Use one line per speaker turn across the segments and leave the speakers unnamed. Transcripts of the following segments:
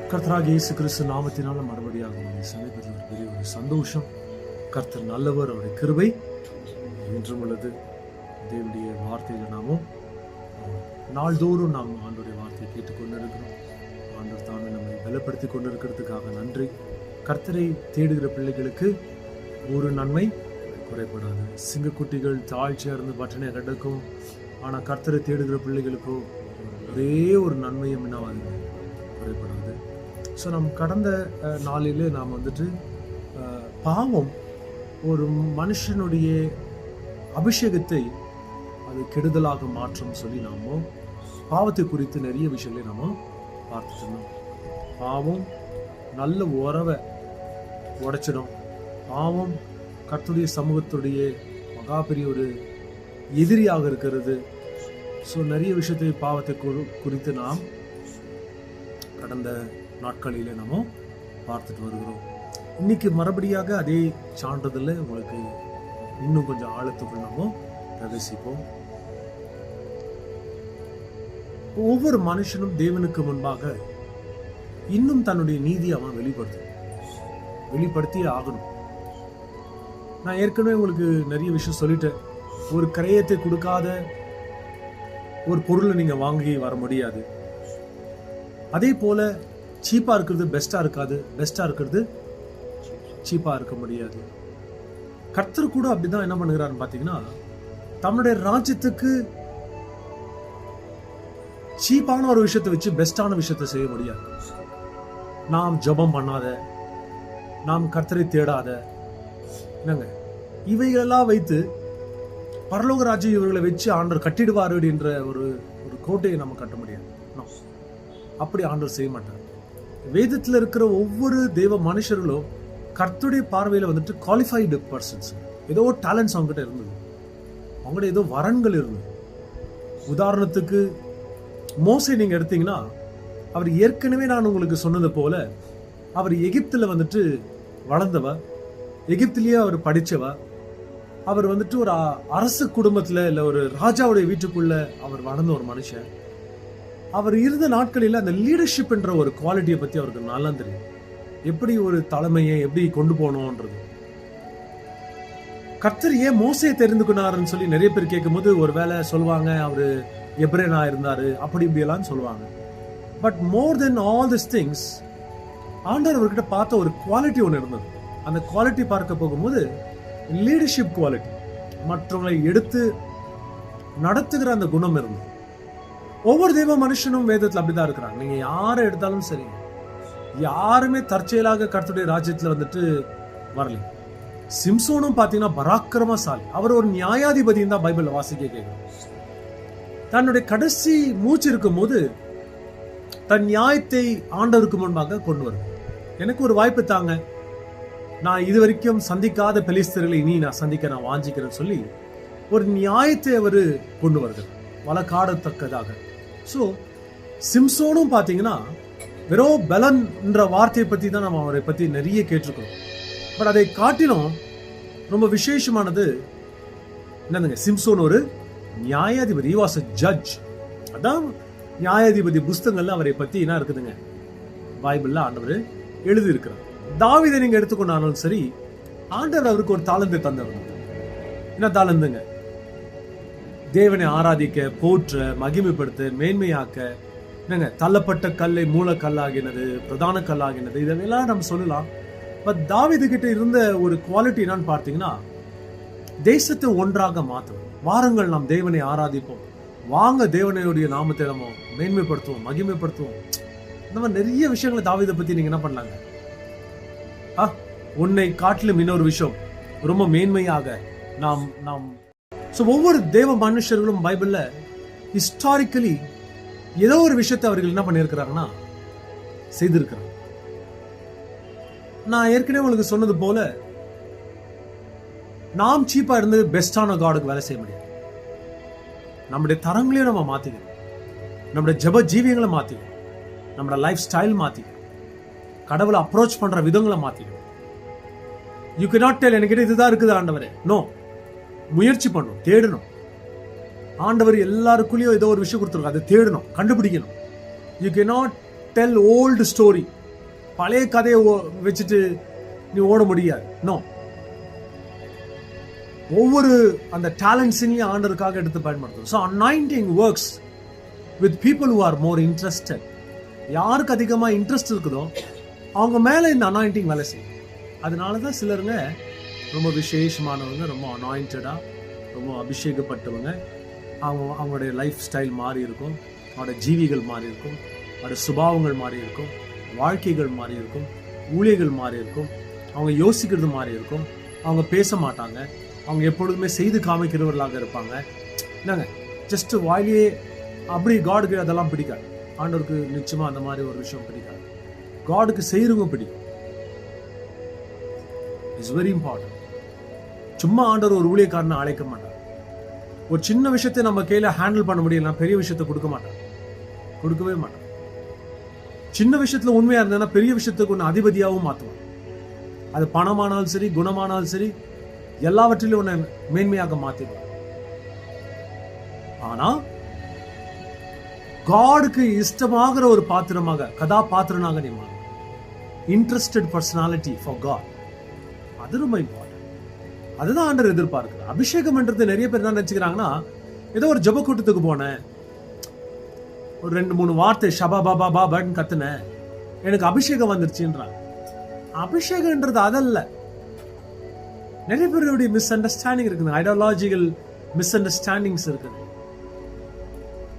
கர்த்தராகிய இயேசு கிறிஸ்து நாமத்தினால மறுபடியாக உங்களை சந்திப்பது ஒரு பெரிய ஒரு சந்தோஷம். கர்த்தர் நல்லவர், அவருடைய கிருபை என்றும் உள்ளது. தேவனுடைய வார்த்தையில நாமும் நாள்தோறும் நாம் ஆண்டவருடைய வார்த்தையை கேட்டுக்கொண்டு இருக்கிறோம். ஆண்டவர் தாமே நம்மை பலப்படுத்தி கொண்டிருக்கிறதுக்காக நன்றி. கர்த்தரை தேடுகிற பிள்ளைகளுக்கு ஒரு நன்மை குறைபடாது. சிங்கக்குட்டிகள் தாழ்ச்சியாக இருந்து பட்டனை கிடக்கும். ஆனால் கர்த்தரை தேடுகிற பிள்ளைகளுக்கோ ஒரே ஒரு நன்மையும் என்னவாது குறைபடாது. ஸோ நம் கடந்த நாளிலே நாம் பாவம் ஒரு மனுஷனுடைய அபிஷேகத்தை அது கெடுதலாக மாற்றம் சொல்லி நாம பாவத்தை குறித்து நிறைய விஷயங்களை நாம பார்த்துட்டு இருந்தோம். பாவம் நல்ல உறவை உடைச்சிடும். பாவம் கர்த்தருடைய சமூகத்துடைய மகா பெரிய ஒரு எதிரியாக இருக்கிறது. ஸோ நிறைய விஷயத்தை பாவத்தை குறித்து நாம் கடந்த நாட்களிலே நாம பார்த்துட்டு வருகிறோம். இன்னைக்கு மறுபடியாக அதே சான்றிதழ் உங்களுக்கு இன்னும் கொஞ்சம் ஆழத்துக்குள் நாம பிரவேசிப்போம். ஒவ்வொரு மனுஷனும் தேவனுக்கு முன்பாக இன்னும் தன்னுடைய நீதியை அவன் வெளிப்படுத்தியே ஆகணும். நான் ஏற்கனவே உங்களுக்கு நிறைய விஷயம் சொல்லிட்டேன். ஒரு கிரயத்தை கொடுக்காத ஒரு பொருளை நீங்க வாங்கி வர முடியாது. அதே போல சீப்பா இருக்கிறது பெஸ்டா இருக்காது, பெஸ்டா இருக்கிறது சீப்பா இருக்க முடியாது. கர்த்தர் கூட அப்படிதான் என்ன பண்ணுகிறான்னு பாத்தீங்கன்னா, தன்னுடைய ராஜ்யத்துக்கு சீப்பான ஒரு விஷயத்தை வச்சு பெஸ்டான விஷயத்தை செய்ய முடியாது. நாம் ஜெபம் பண்ணாத, நாம் கர்த்தரை தேடாத, என்னங்க இவைகளெல்லாம் வைத்து பரலோக ராஜ்யம் இவர்களை வச்சு ஆண்டவர் கட்டிடுவார் என்ற ஒரு கோட்டையை நம்ம கட்ட முடியாது. அப்படி ஆண்டவர் செய்ய மாட்டார். வேதத்தில் இருக்கிற ஒவ்வொரு தேவ மனுஷர்களும் கர்த்தருடைய பார்வையில குவாலிஃபைடு பர்சன்ஸ். ஏதோ டேலண்ட்ஸ் அவங்ககிட்ட இருந்தது, அவங்ககிட்ட ஏதோ வரன்கள் இருந்தது. உதாரணத்துக்கு மோசே நீங்க எடுத்தீங்கன்னா, அவர் ஏற்கனவே நான் உங்களுக்கு சொன்னது போல அவர் எகிப்துல வளர்ந்தவ, எகிப்திலேயே அவர் படிச்சவ, அவர் ஒரு அரசு குடும்பத்துல இல்ல ஒரு ராஜாவுடைய வீட்டுக்குள்ள அவர் வளர்ந்த ஒரு மனுஷன். அவர் இருந்த நாட்களில் அந்த லீடர்ஷிப் என்ற ஒரு குவாலிட்டியை பத்தி அவருக்கு நல்லா தெரியும். எப்படி ஒரு தலைமையை எப்படி கொண்டு போனோம்ன்றது. கர்த்தர் ஏன் மோசையை தெரிந்து கொண்டாருன்னு சொல்லி நிறைய பேர் கேட்கும் போது ஒருவேளை சொல்லுவாங்க அவரு எப்ரேனா இருந்தாரு, அப்படி இப்படி எல்லாம் சொல்லுவாங்க. But more then all this things, ஆண்டவர் அவர்கிட்ட பார்த்த ஒரு குவாலிட்டி ஒன்று இருந்தது. அந்த குவாலிட்டி பார்க்க போகும்போது லீடர்ஷிப் குவாலிட்டி, மற்றவங்களை எடுத்து நடத்துகிற அந்த குணம் இருந்தது. ஒவ்வொரு தெய்வ மனுஷனும் வேதத்துல அப்படிதான் இருக்கிறாங்க. நீங்க யாரை எடுத்தாலும் சரி, யாருமே தற்செயலாக கர்த்தருடைய ராஜ்யத்துல வரல. சிம்சோனும் பாத்தீங்கன்னா பராக்கிரமசாலி, அவர் ஒரு நியாயாதிபதியும் தான் பைபிள்ல வாசிக்க கேட்கிறோம். தன்னுடைய கடைசி மூச்சு இருக்கும் போது தன் நியாயத்தை ஆண்டவருக்கு முன்பாக கொண்டு வருது. எனக்கு ஒரு வாய்ப்பு தாங்க, நான் இதுவரைக்கும் சந்திக்காத பெலிஸ்தர்களை இனி நான் சந்திக்க நான் வாஞ்சிக்கிறேன்னு சொல்லி ஒரு நியாயத்தை அவரு கொண்டு வருகிறார், வழக்காடத்தக்கதாக. ஸோ சிம்சோனும் பார்த்தீங்கன்னா வெறும் பலன் என்ற வார்த்தையை பற்றி தான் நம்ம அவரை பற்றி நிறைய கேட்டிருக்கோம். பட் அதை காட்டிலும் ரொம்ப விசேஷமானது என்னதுங்க, சிம்சோன் ஒரு நியாயாதிபதி, he was a judge. அதான் நியாயாதிபதி புஸ்தகங்கள்ல அவரை பற்றி என்ன இருக்குதுங்க, பைபிள்ல ஆண்டவர் எழுதி இருக்கிறார். தாவீதை நீங்க எடுத்துக்கொண்டாலும் சரி, ஆண்டவர் அவருக்கு ஒரு தாளந்தை தந்தவர். என்ன தாளந்துங்க? தேவனை ஆராதிக்க, போற்ற, மகிமைப்படுத்த, மேன்மையாக்க, என்னங்க தள்ளப்பட்ட கல்லை மூல கல்லாகினது, பிரதான கல்லாகினது, இதெல்லாம் நம்ம சொல்லலாம். பட் தாவீது கிட்ட இருந்த ஒரு குவாலிட்டி என்னன்னு பார்த்தீங்கன்னா, தேசத்தை ஒன்றாக மாற்றுவோம். வாருங்கள் நாம் தேவனை ஆராதிப்போம், வாங்க தேவனையுடைய நாமத்தை நம்ம மேன்மைப்படுத்துவோம், மகிமைப்படுத்துவோம். இந்த மாதிரி நிறைய விஷயங்களை தாவீதை பத்தி நீங்க என்ன பண்ணலாங்க. உன்னை காட்டிலும் இன்னொரு விஷயம் ரொம்ப மேன்மையாக நாம் ஒவ்வொரு தேவ மனுஷர்களும் பைபிள்ல ஹிஸ்டாரிக்கலி ஏதோ ஒரு விஷயத்தை அவர்கள் என்ன பண்ணியிருக்கிறாங்கன்னா செய்திருக்கிறாங்க. நான் ஏற்கனவே உங்களுக்கு சொன்னது போல, நாம் சீப்பா இருந்து பெஸ்டான காடுக்கு வேலை செய்ய முடியாது. நம்முடைய தரங்களையும் நம்ம மாத்திக்கணும், நம்முடைய ஜெப ஜீவியங்களை மாத்திக்கணும், நம்மளோட லைஃப் ஸ்டைல் மாத்திக்கணும், கடவுளை அப்ரோச் பண்ற விதங்களை மாத்திக்கணும். யூ cannot tell என்கிட்ட இதுதான் இருக்குது ஆண்டவரே. நோ, முயற்சி பண்ணணும், தேடணும். ஆண்டவர் எல்லாருக்குள்ளேயும் ஏதோ ஒரு விஷயம் கொடுத்துருக்கோம், அதை தேடணும், கண்டுபிடிக்கணும். You cannot tell old story. பழைய கதையை வச்சுட்டு நீ ஓட முடியாது. நோ, ஒவ்வொரு அந்த டேலண்ட்ஸையும் ஆண்டருக்காக எடுத்து பயன்படுத்தும். So anointing works with people who are more interested. யாருக்கு அதிகமாக இன்ட்ரெஸ்ட் இருக்குதோ அவங்க மேலே இந்த அனாயிண்டிங் வேலை செய்யும். அதனால தான் சிலருங்க ரொம்ப விசேஷமானவங்க, ரொம்ப அனாயிண்டடாக, ரொம்ப அபிஷேகப்பட்டவங்க, அவங்களுடைய லைஃப் ஸ்டைல் மாறி இருக்கும், அவங்களோட ஜீவிகள் மாறி இருக்கும், அவங்களோட சுபாவங்கள் மாறி இருக்கும், வாழ்க்கைகள் மாறி இருக்கும், ஊழியர்கள் மாறி இருக்கும், அவங்க யோசிக்கிறது மாறி இருக்கும், அவங்க பேச மாட்டாங்க, அவங்க எப்பொழுதுமே செய்து காமிக்கிறவர்களாக இருப்பாங்க. என்னங்க ஜஸ்ட் வாயிலே அப்படி காடுக்கு அதெல்லாம் பிடிக்காது. ஆண்டவருக்கு நிச்சயமாக அந்த மாதிரி ஒரு விஷயம் பிடிக்காது. காடுக்கு செய்கிறவங்க பிடிக்கும். It's very important. சும்மா ஆண்டவர் ஒரு ஊழியக்காரனை அழைக்க மாட்டார். ஒரு சின்ன விஷயத்தை நம்ம கையில ஹேண்டில் பண்ண முடியல, பெரிய விஷயத்தை கொடுக்க மாட்டார், கொடுக்கவே மாட்டார். சின்ன விஷயத்துல உண்மையா இருந்ததுன்னா பெரிய விஷயத்துக்கு ஒன்று அதிபதியாகவும் மாற்றுவார். அது பணமானாலும் சரி, குணமானாலும் சரி, எல்லாவற்றிலும் ஒன்று மேன்மையாக மாற்றிடுவார். ஆனா காடுக்கு இஷ்டமாகிற ஒரு பாத்திரமாக, கதாபாத்திரனாக நீ மாறும். Interested personality for God. அது ரொம்ப இம்பார்ட்டன்ட். அதுதான் ஆண்டவர் எதிர்பார்க்கிறார். அபிஷேகம்ன்றது நிறைய பேர் என்ன நினைச்சுக்கிறாங்கன்னா, ஏதோ ஒரு ஜெப கூட்டத்துக்கு போனேன், ஒரு 2-3 வார்த்தை ஷபா பாபா பாபான்னு கத்துனேன், எனக்கு அபிஷேகம் வந்துருச்சுன்றாங்க. அபிஷேகம்ன்றது அதல்ல. நிறைய பேருடைய மிஸ் அண்டர்ஸ்டாண்டிங் இருக்குது, ஐடியாலஜிக்கல் மிஸ் அண்டர்ஸ்டாண்டிங்ஸ் இருக்குது.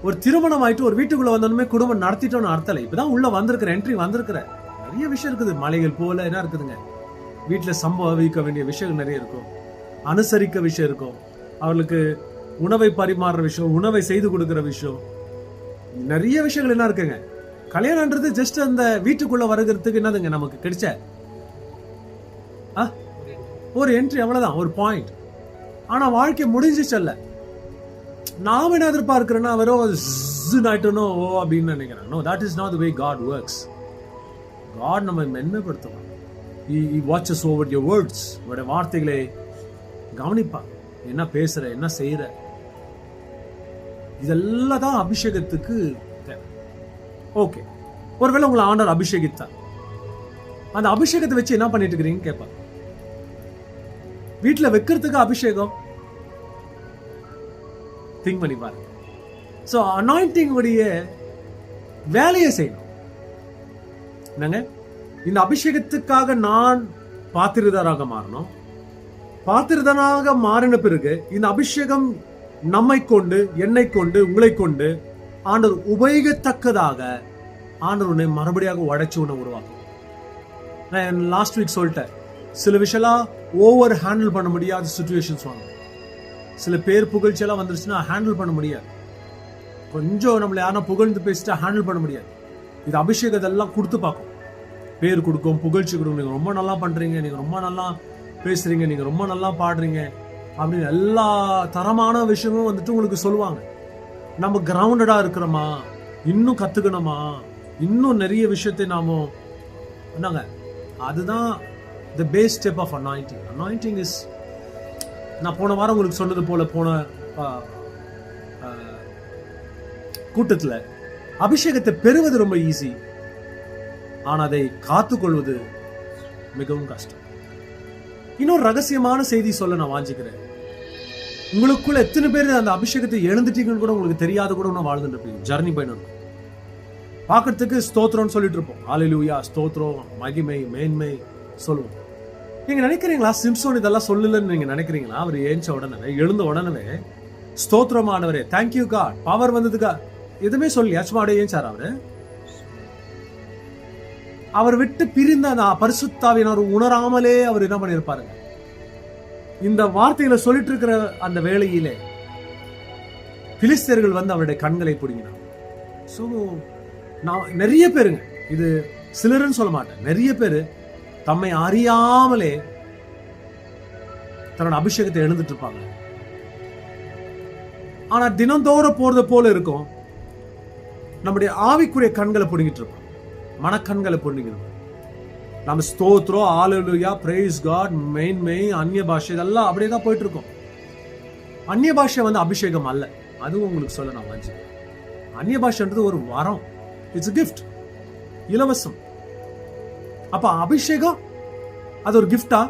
ஒரு திருமணம் ஆயிட்டு ஒரு வீட்டுக்குள்ள வந்தோமே குடும்பம் நடத்திட்டோம்னு அர்த்தம். இப்பதான் உள்ள வந்திருக்கிற, என்ட்ரி வந்திருக்கிற, நிறைய விஷயம் இருக்குது. மலைகள் போல என்ன இருக்குதுங்க, வீட்டுல சம்பவிக்க வேண்டிய விஷயங்கள் நிறைய இருக்கும், அனுசரிக்க விஷயம் இருக்கும், அவர்களுக்கு உணவை பரிமாறுற விஷயம், உணவை செய்து கொடுக்கிற விஷயம், நிறைய விஷயங்கள் என்ன இருக்குங்க. கல்யாணம்ன்றது ஜஸ்ட் அந்த வீட்டுக்குள்ள வருகிறதுக்கு என்னதுங்க நமக்கு கிடைச்ச ஒரு என்ட்ரி, அவ்வளவுதான், ஒரு பாயிண்ட். ஆனா வாழ்க்கை முடிஞ்சிச்சல்ல. நாம என்ன எதிர்பார்க்கிறோன்னா வெறும் ஆயிட்டனோ ஓ அப்படின்னு நினைக்கிறேன். No, that is not the way God works. God நம்ம மென்மைப்படுத்துவார். He watches over your words. உங்களுடைய வார்த்தைகளை கவனிப்பார். என்ன பேசுற, என்ன செய்யற, இதெல்லாம் தான் அபிஷேகத்துக்கு தேவை. ஓகே, ஒருவேளை உங்களை ஆண்டவர் அபிஷேகித்தார், அந்த அபிஷேகத்தை வச்சு என்ன பண்ணிட்டு இருக்கிறீங்கன்னு கேட்பார். வீட்டுல வைக்கிறதுக்கு அபிஷேகம் திங்க் பண்ணி பாருங்க. ஸோ அனாயிண்டிங் உடைய வேலையை செய்யணும். என்னங்க, இந்த அபிஷேகத்துக்காக நான் பாத்திரதாராக மாறணும். பாத்திரதனாக மாறின பிறகு இந்த அபிஷேகம் நம்மை கொண்டு, என்னை கொண்டு, உங்களை கொண்டு ஆண்டவர் உபயோகத்தக்கதாக ஆண்டவர் உன்னை மறுபடியாக உடைச்சு உன்னை உருவாக்கும். நான் லாஸ்ட் வீக் சொல்லிட்டேன், சில விஷயம்லாம் ஓவர் ஹேண்டில் பண்ண முடியாத சுச்சுவேஷன்ஸ் வாங்க. சில பேர் புகழ்ச்சியெல்லாம் வந்துருச்சுன்னா ஹேண்டில் பண்ண முடியாது. கொஞ்சம் நம்மளை யாரா புகழ்ந்து பேசிட்டா ஹேண்டில் பண்ண முடியாது. இது அபிஷேகத்தெல்லாம் கொடுத்து பார்க்கும், பேர் கொடுக்கும், புகழ்ச்சி கொடுக்கும். நீங்கள் ரொம்ப நல்லா பண்ணுறீங்க, நீங்கள் ரொம்ப நல்லா பேசுகிறீங்க, நீங்கள் ரொம்ப நல்லா பாடுறீங்க அப்படின்னு எல்லா தரமான விஷயமும் வந்துட்டு உங்களுக்கு சொல்லுவாங்க. நம்ம கிரவுண்டடாக இருக்கிறோமா, இன்னும் கற்றுக்கணுமா, இன்னும் நிறைய விஷயத்தை நாம என்னங்க, அதுதான் the base step of anointing. Anointing is, நான் போன வாரம் உங்களுக்கு சொன்னது போல, போன கூட்டத்தில் அபிஷேகத்தை பெறுவது ரொம்ப ஈஸி, ஆனால் அதை காத்துக்கொள்வது மிகவும் கஷ்டம். இன்னொரு ரகசியமான செய்தி சொல்ல நான் வாஞ்சிக்கிறேன். உங்களுக்குள்ள எத்தனை பேர் அந்த அபிஷேகத்தை எழுந்துட்டீங்கன்னு கூட உங்களுக்கு தெரியாத கூட ஒன்றும் வாழ்ந்துட்டு இருப்பீங்க. ஜர்னி பயணம் பார்க்கறதுக்கு ஸ்தோத்திரம்னு சொல்லிட்டு இருப்போம், ஹல்லேலூயா, ஸ்தோத்திரம், மகிமை, மேன்மை சொல்லுவோம். நீங்க நினைக்கிறீங்களா சிம்சோன் இதெல்லாம் சொல்லலன்னு நீங்க நினைக்கிறீங்களா? அவர் ஏஞ்ச உடனே, எழுந்த உடனே ஸ்தோத்திரமானவரே, தேங்க்யூ காட், பவர் வந்ததுக்கா எதுவுமே சொல்லியா, சும்மா அப்படியே ஏஞ்சார் அவரு. அவர் விட்டு பிரிந்த அந்த பரிசுத்தாவியினர் உணராமலே அவர் என்ன பண்ணிருப்பாருங்க. இந்த வார்த்தைகளை சொல்லிட்டு இருக்கிற அந்த வேளையிலே பிலிஸ்தர்கள் வந்து அவருடைய கண்களை பிடுங்கினார். ஸோ நான் நிறைய பேருங்க, இது சிலருன்னு சொல்ல மாட்டேன், நிறைய பேர் தம்மை அறியாமலே தன்னோட அபிஷேகத்தை எழுந்துட்டு இருப்பாங்க. ஆனா தினந்தோறும் போறது போல இருக்கும், நம்முடைய ஆவிக்குரிய கண்களை பிடுங்கிட்டு இருப்போம், மனக்கண்களை பிடுங்கிடும். நம்ம ஸ்தோத்ரம், ஹல்லேலூயா, பிரைஸ் காட், மேன்மை, அந்நிய பாஷை, இதெல்லாம் அப்படியே தான் போயிட்டு இருக்கோம். அந்நிய பாஷை வந்து அபிஷேகம் அல்ல, அதுவும் உங்களுக்கு சொல்ல நான் வாஞ்சி. அந்நிய பாஷைன்றது ஒரு வரம், இட்ஸ் கிஃப்ட், இலவசம். அப்ப அபிஷேகம் அது ஒரு கிஃப்டா?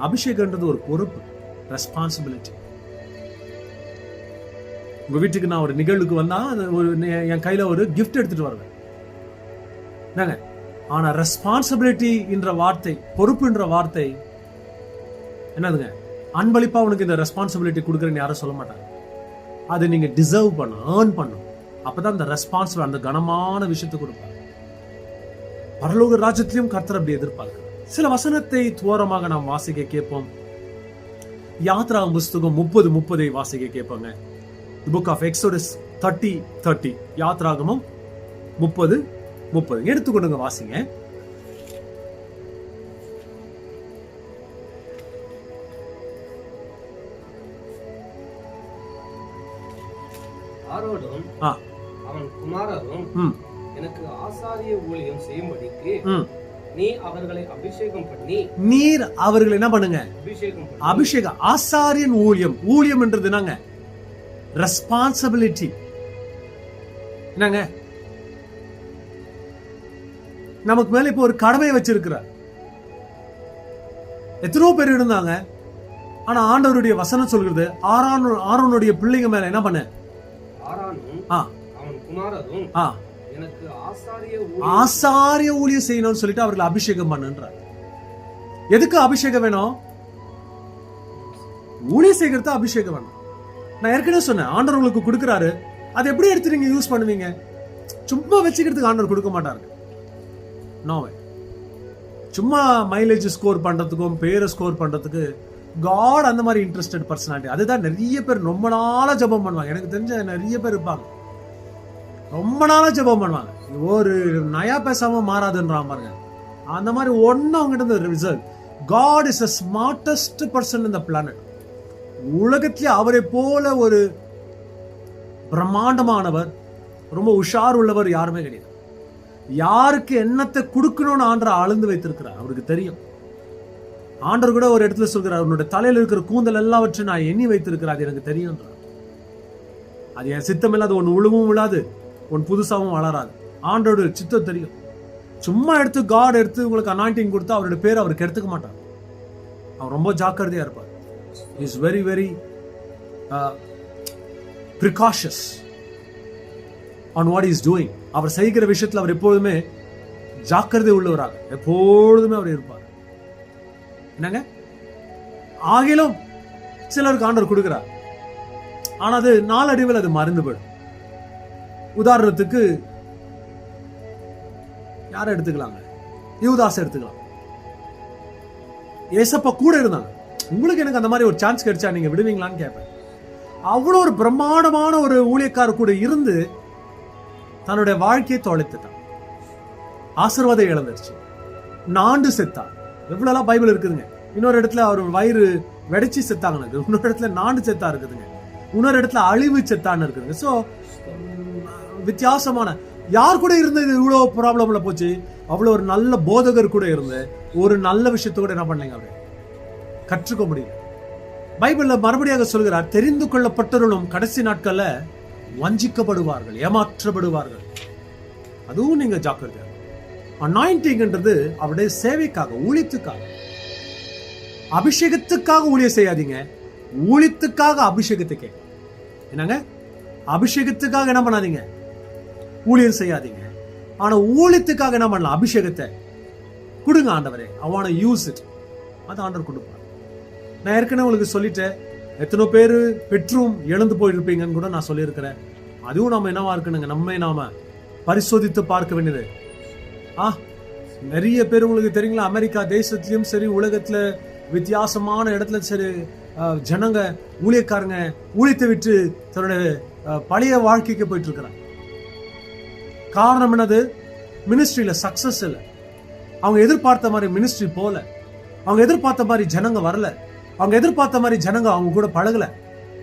அபிஷேகம்ன்றது ஒரு பொறுப்பு, ரெஸ்பான்சிபிலிட்டி. உங்க வீட்டுக்கு நான் ஒரு நிகழ்வுக்கு வந்தா என் கையில ஒரு கிஃப்ட் எடுத்துட்டு வருவேன். ஆனா ரெஸ்பான்சிபிலிட்டி என்ற வார்த்தை, பொறுப்புன்ற வார்த்தை என்னதுங்க? அன்பளிப்பா உனக்கு இந்த ரெஸ்பான்சிபிலிட்டி கொடுக்குறேன்னு யாரும் சொல்ல மாட்டாங்க. அது நீங்க டிசர்வ் பண்ண, ஏர்ன் பண்ணும். அப்பதான் அந்த ரெஸ்பான்சிபிள், அந்த கனமான விஷயத்தை கொடுப்பாங்க. பரலோக ராஜ்யத்திலும் கர்த்தர் அப்படி எதிர்பார்க்கிறார். சில வசனத்தை துவரமாக நாம் வாசிக்க கேட்போம். யாத்ராகமம் புஸ்தகம் 30:30 வாசிக்க கேட்போங்க. Book of exodus 30:30. யாத்ராகமம் 30:30 எடுத்துக்கொண்டுங்க, வாசிங்க.
ஆரோனும் அவன் குமாரரும் எனக்கு ஆசாரிய ஊழியம் செய்யும்படிக்கு நீ அவர்களை அபிஷேகம் பண்ணி,
நீர் அவர்களை என்ன பண்ணுங்க? அபிஷேகம். ஆசாரியன் ஊழியம். ஊழியம் என்றது என்னங்க? ரெஸ்பான்சிபிலிட்டி. என்னங்க? நமக்கு மேல இப்ப ஒரு கடமையை வச்சிருக்கிறார். எத்தனோ பேர் இருந்தாங்க. ஆனா ஆண்டவருடைய வசனம் சொல்கிறது, ஆரோனுடைய பிள்ளைங்க மேல என்ன பண்ண?
எனக்கு
ஆசாரிய ஊழியம் செய்யணும்னு சொல்லிட்டு அவர்களை அபிஷேகம் பண்ணுன்றார். எதுக்கு அபிஷேகம் வேணும்? ஊழியம் செய்கிறது அபிஷேகம் வேணும். நான் ஏற்கனவே சொன்னேன், ஆண்டவர் உங்களுக்கு கொடுக்கிறாரு, அதை எப்படி எடுத்து நீங்க யூஸ் பண்ணுவீங்க? சும்மா வச்சுக்கிறதுக்கு ஆண்டவர் கொடுக்க மாட்டாரு. நோவே. சும்மா மைலேஜ் ஸ்கோர் பண்றதுக்கும் பேரை ஸ்கோர் பண்றதுக்கு காட் அந்த மாதிரி இன்ட்ரெஸ்டட் பர்சனாலிட்டி. அதுதான் நிறைய பேர் ரொம்ப நாளா ஜெபம் பண்ணுவாங்க. எனக்கு தெரிஞ்ச நிறைய பேர் இருப்பாங்க, ரொம்ப நாளா ஜெபம் பண்ணுவாங்க. ஒரு நயா பேசாம மாறாதுன்றான் பாருங்க. அந்த மாதிரி ஒன்னும் அவங்ககிட்ட result. God is the smartest person in the planet. உலகத்திலே அவரை போல ஒரு பிரம்மாண்டமானவர், ரொம்ப உஷார் உள்ளவர் யாருமே கிடையாது. யாருக்கு என்னத்தை கொடுக்கணும்னு ஆண்டவர் அளந்து வைத்திருக்கிறார், அவருக்கு தெரியும். ஆண்டவர் கூட ஒரு இடத்துல சொல்கிறார், உன்னோட தலையில இருக்கிற கூந்தல் எல்லாவற்றையும் நான் எண்ணி வைத்திருக்கிறேன், அது எனக்கு தெரியும். அது என் சித்தம் இல்லாது ஒன்னு உழுவும் விழாது, ஒன்னு புதுசாவும் வளராது. ஆண்டோட சித்தம் தெரியும். சும்மா எடுத்து காட் எடுத்து உங்களுக்கு அனாயிண்டிங் கொடுத்தா அவருடைய பேர் அவருக்கு எடுத்துக்க மாட்டார். அவர் ரொம்ப ஜாக்கிரதையா இருப்பார். Is very very precocious on what he is doing. அவர் செய்கிற விஷயத்துல அவர் எப்பொழுதுமே ஜாக்கிரதை உள்ளவராக எப்பொழுதுமே அவர் இருப்பார். என்னங்க? ஆகிலும் சிலருக்கு ஆண்டவர் கொடுக்கிறார், ஆனா அது நாளடைவில் அது மறந்து போயிடும். உதாரணத்துக்கு யாரை எடுத்துக்கலாங்க? யூதாஸ் எடுத்துக்கலாம். ஏசப்பா கூட இருந்தாங்க. உங்களுக்கு எனக்கு அந்த மாதிரி ஒரு சான்ஸ் கிடைச்சா நீங்க விடுவீங்களான்னு கேட்பேன். அவ்வளோ ஒரு பிரம்மாண்டமான ஒரு ஊழியக்காரர் கூட இருந்து தன்னுடைய வாழ்க்கையை தொலைத்துட்டான். ஆசீர்வாதம் இழந்துருச்சு. நாண்டு செத்தான். எவ்வளவு பைபிள் இருக்குதுங்க. இன்னொரு இடத்துல அவர் வயிறு வெடிச்சு செத்தாங்க, இன்னொரு இடத்துல நாண்டு செத்தா இருக்குதுங்க, இன்னொரு இடத்துல அழிவு செத்தான்னு இருக்குதுங்க. ஸோ வித்தியாசமான யார் கூட இருந்தது இவ்வளோ ப்ராப்ளம்ல போச்சு. அவ்வளோ ஒரு நல்ல போதகர் கூட இருந்து ஒரு நல்ல விஷயத்த கூட என்ன பண்ணலைங்க, அவரு கற்றுக்க முடியல. பைபிள்ல மறுபடியாக சொல்கிறார், தெரிந்து கொள்ளப்பட்டவர்களும் கடைசி நாட்கள்ல வஞ்சிக்கப்படுவார்கள், ஏமாற்றப்படுவார்கள். அதுவும் நீங்க ஜாக்கிரதையா. அனாயிண்டிங்ன்றது அவருடைய சேவைக்காக, ஊழியத்துக்காக. அபிஷேகத்துக்காக ஊழியம் செய்யாதீங்க, ஊழியத்துக்காக அபிஷேகத்தை கேட்க. என்னங்க? அபிஷேகத்துக்காக என்ன பண்ணாதீங்க, ஊழியம் செய்யாதீங்க. ஆனா ஊழியத்துக்காக என்ன பண்ணலாம்? அபிஷேகத்தை கொடுங்க. ஆண்டவரே, I want to use it. அது ஆண்டவர் கொடுப்பார். நான் ஏற்கனவே உங்களுக்கு சொல்லிட்டேன், எத்தனை பேர் பெற்றும் இழந்து போயிருப்பீங்கன்னு கூட நான் சொல்லியிருக்கிறேன். அதுவும் நம்ம என்னவா இருக்கணுங்க, நம்ம நாம பரிசோதித்து பார்க்க வேண்டியது. நிறைய பேர் உங்களுக்கு தெரியுங்களா, அமெரிக்கா தேசத்திலும் சரி, உலகத்துல வித்தியாசமான இடத்துல சரி, ஜனங்க ஊழியக்காரங்க ஊழியத்தை விட்டு தன்னுடைய பழைய வாழ்க்கைக்கு போயிட்டு இருக்கிறாங்க. காரணம் என்னது? மினிஸ்ட்ரியில சக்சஸ் இல்லை. அவங்க எதிர்பார்த்த மாதிரி மினிஸ்ட்ரி போல, அவங்க எதிர்பார்த்த மாதிரி ஜனங்க வரல, அவங்க எதிர்பார்த்த மாதிரி ஜனங்க அவங்க கூட பழகல.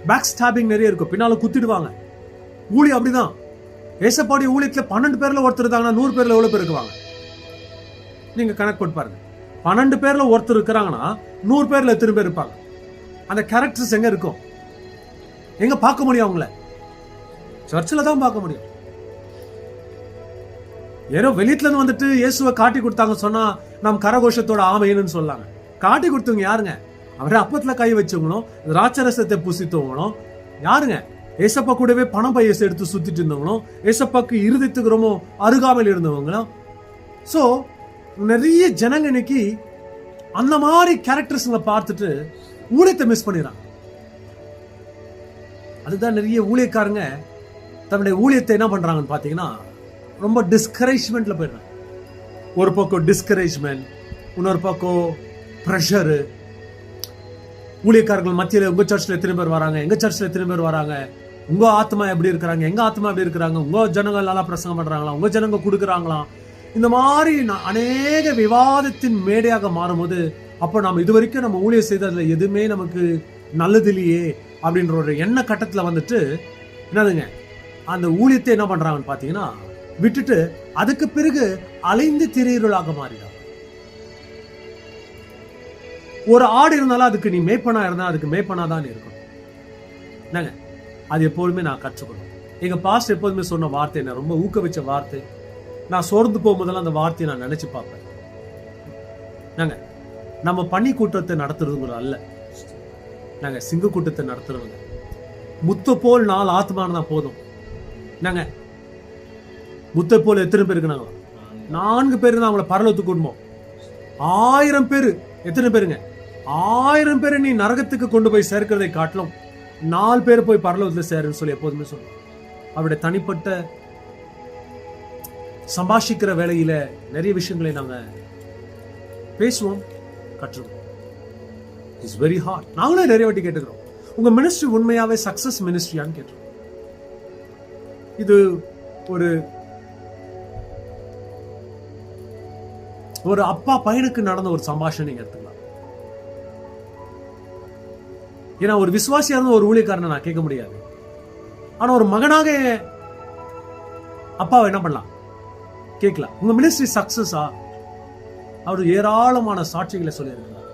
பேக் ஸ்டாபிங் நிறைய இருக்கும், பின்னால குத்திடுவாங்க. ஊழியம் அப்படிதான். ஏசப்பாடி ஊழியத்துல 12 பேர்ல ஒருத்தர் இருந்தாங்கன்னா 100 பேர்ல எவ்வளவு பேர் இருக்குவாங்க? நீங்க கணக்கு போட்டு பாருங்க. 12 பேர்ல ஒருத்தர் இருக்கிறாங்கன்னா 100 பேர்ல எத்தனை பேர் இருப்பாங்க? அந்த கேரக்டர்ஸ் எங்க இருக்கும்? எங்க பார்க்க முடியும்? அவங்கள சர்ச்சில் தான் பார்க்க முடியும். ஏதோ வெளியத்துல இருந்து வந்துட்டு இயேசுவை காட்டி கொடுத்தாங்க சொன்னா நாம் கரகோஷத்தோட ஆமைன்னு சொல்லாங்க. காட்டி கொடுத்தவங்க யாருங்க? அவரே அப்பத்துல கை வச்சவங்களும் திராட்சரசத்தை புசித்தவங்களும் யாருங்க? ஏசப்பா கூடவே பணம் பையசை எடுத்து சுத்திட்டு இருந்தவங்களும் ஏசப்பாக்கு இருதயத்துக்கு ரொம்ப அருகாமையில் இருந்தவங்களும். சோ நிறைய ஜனங்க இன்னைக்கு அந்த மாதிரி கேரக்டர்ஸ்ங்களை பார்த்துட்டு ஊழியத்தை மிஸ் பண்ணிடுறாங்க. அதுதான் நிறைய ஊழியக்காரங்க தன்னுடைய ஊழியத்தை என்ன பண்றாங்கன்னு பாத்தீங்கன்னா ரொம்ப டிஸ்கரேஜ்மெண்ட்ல போயிடுறாங்க. ஒரு பக்கம் டிஸ்கரேஜ்மெண்ட், இன்னொரு பக்கம் ப்ரெஷரு. ஊழியக்காரர்கள் மத்தியில் உங்க சர்ச்சில் எத்தனை பேர் வராங்க, எங்க சர்ச்சில் எத்தனை பேர் வராங்க, உங்க ஆத்மா எப்படி இருக்கிறாங்க, எங்க ஆத்மா எப்படி இருக்கிறாங்க, உங்க ஜனங்கள் நல்லா பிரசங்கம் பண்றாங்களா, உங்க ஜனங்க கொடுக்குறாங்களா, இந்த மாதிரி அநேக விவாதத்தின் மேடையாக மாறும்போது அப்ப நம்ம இது வரைக்கும் நம்ம ஊழியம் செய்ததுல எதுவுமே நமக்கு நல்லது இல்லையே அப்படின்ற ஒரு எண்ண கட்டத்துல வந்துட்டு என்னதுங்க அந்த ஊழியத்தை என்ன பண்றாங்கன்னு பாத்தீங்கன்னா விட்டுட்டு அதுக்கு பிறகு அலைந்து திரையுருளாக மாறிடும். ஒரு ஆடு இருந்தாலும் அதுக்கு நீ மேய்ப்பனா இருந்தா அதுக்கு மேய்ப்பனா தான் இருக்கும். என்னங்க அது எப்போதுமே நான் கற்றுக்கணும். எங்க பாஸ்டர் எப்போதுமே சொன்ன வார்த்தை என்ன ரொம்ப ஊக்குவிச்ச வார்த்தை. நான் சோர்ந்து போகும்போதெல்லாம் அந்த வார்த்தையை நான் நினைச்சு பார்ப்பேன். நாங்க நம்ம பன்னி கூட்டத்தை நடத்துறதுங்கிற அல்ல, நாங்க சிங்க கூட்டத்தை நடத்துறவங்க. முத்த போல் 4 ஆத்மானா போதும். நாங்க முத்த போல் எத்தனை பேர் இருக்கிறாங்க? 4 பேர் தான் அவங்கள பரலோகத்துக்கு கூடுமோ. 1000 பேர் எத்தனை பேருங்க? 1000 பேரை நீ நரகத்துக்கு கொண்டு போய் சேர்க்கிறதை காட்டிலும் 4 பேர் போய் பரலோகத்துல சேருன்னு சொல்லி எப்போதுமே சொல்லுவோம். அவருடைய தனிப்பட்ட சம்பாஷிக்கிற வேலையில நிறைய விஷயங்களை நாங்க பேசுவோம், கற்றுவோம். It's very hard. நாங்களே நிறைய வாட்டி கேட்டுக்கிறோம், உங்க மினிஸ்ட்ரி உண்மையாவே சக்சஸ் மினிஸ்ட்ரியான்னு கேட்டுருக்கோம். இது ஒரு அப்பா பையனுக்கு நடந்த ஒரு சம்பாஷணை நீங்க எடுத்துக்கலாம். ஏன்னா ஒரு விசுவாசியா இருந்த ஒரு ஊழியக்காரனை நான் கேட்க முடியாது. ஆனா ஒரு மகனாக அப்பாவை என்ன பண்ணலாம் கேட்கலாம். உங்க மினிஸ்ட்ரி சக்சஸா? அவர் ஏராளமான சாட்சிகளை சொல்லியிருக்கிறார்.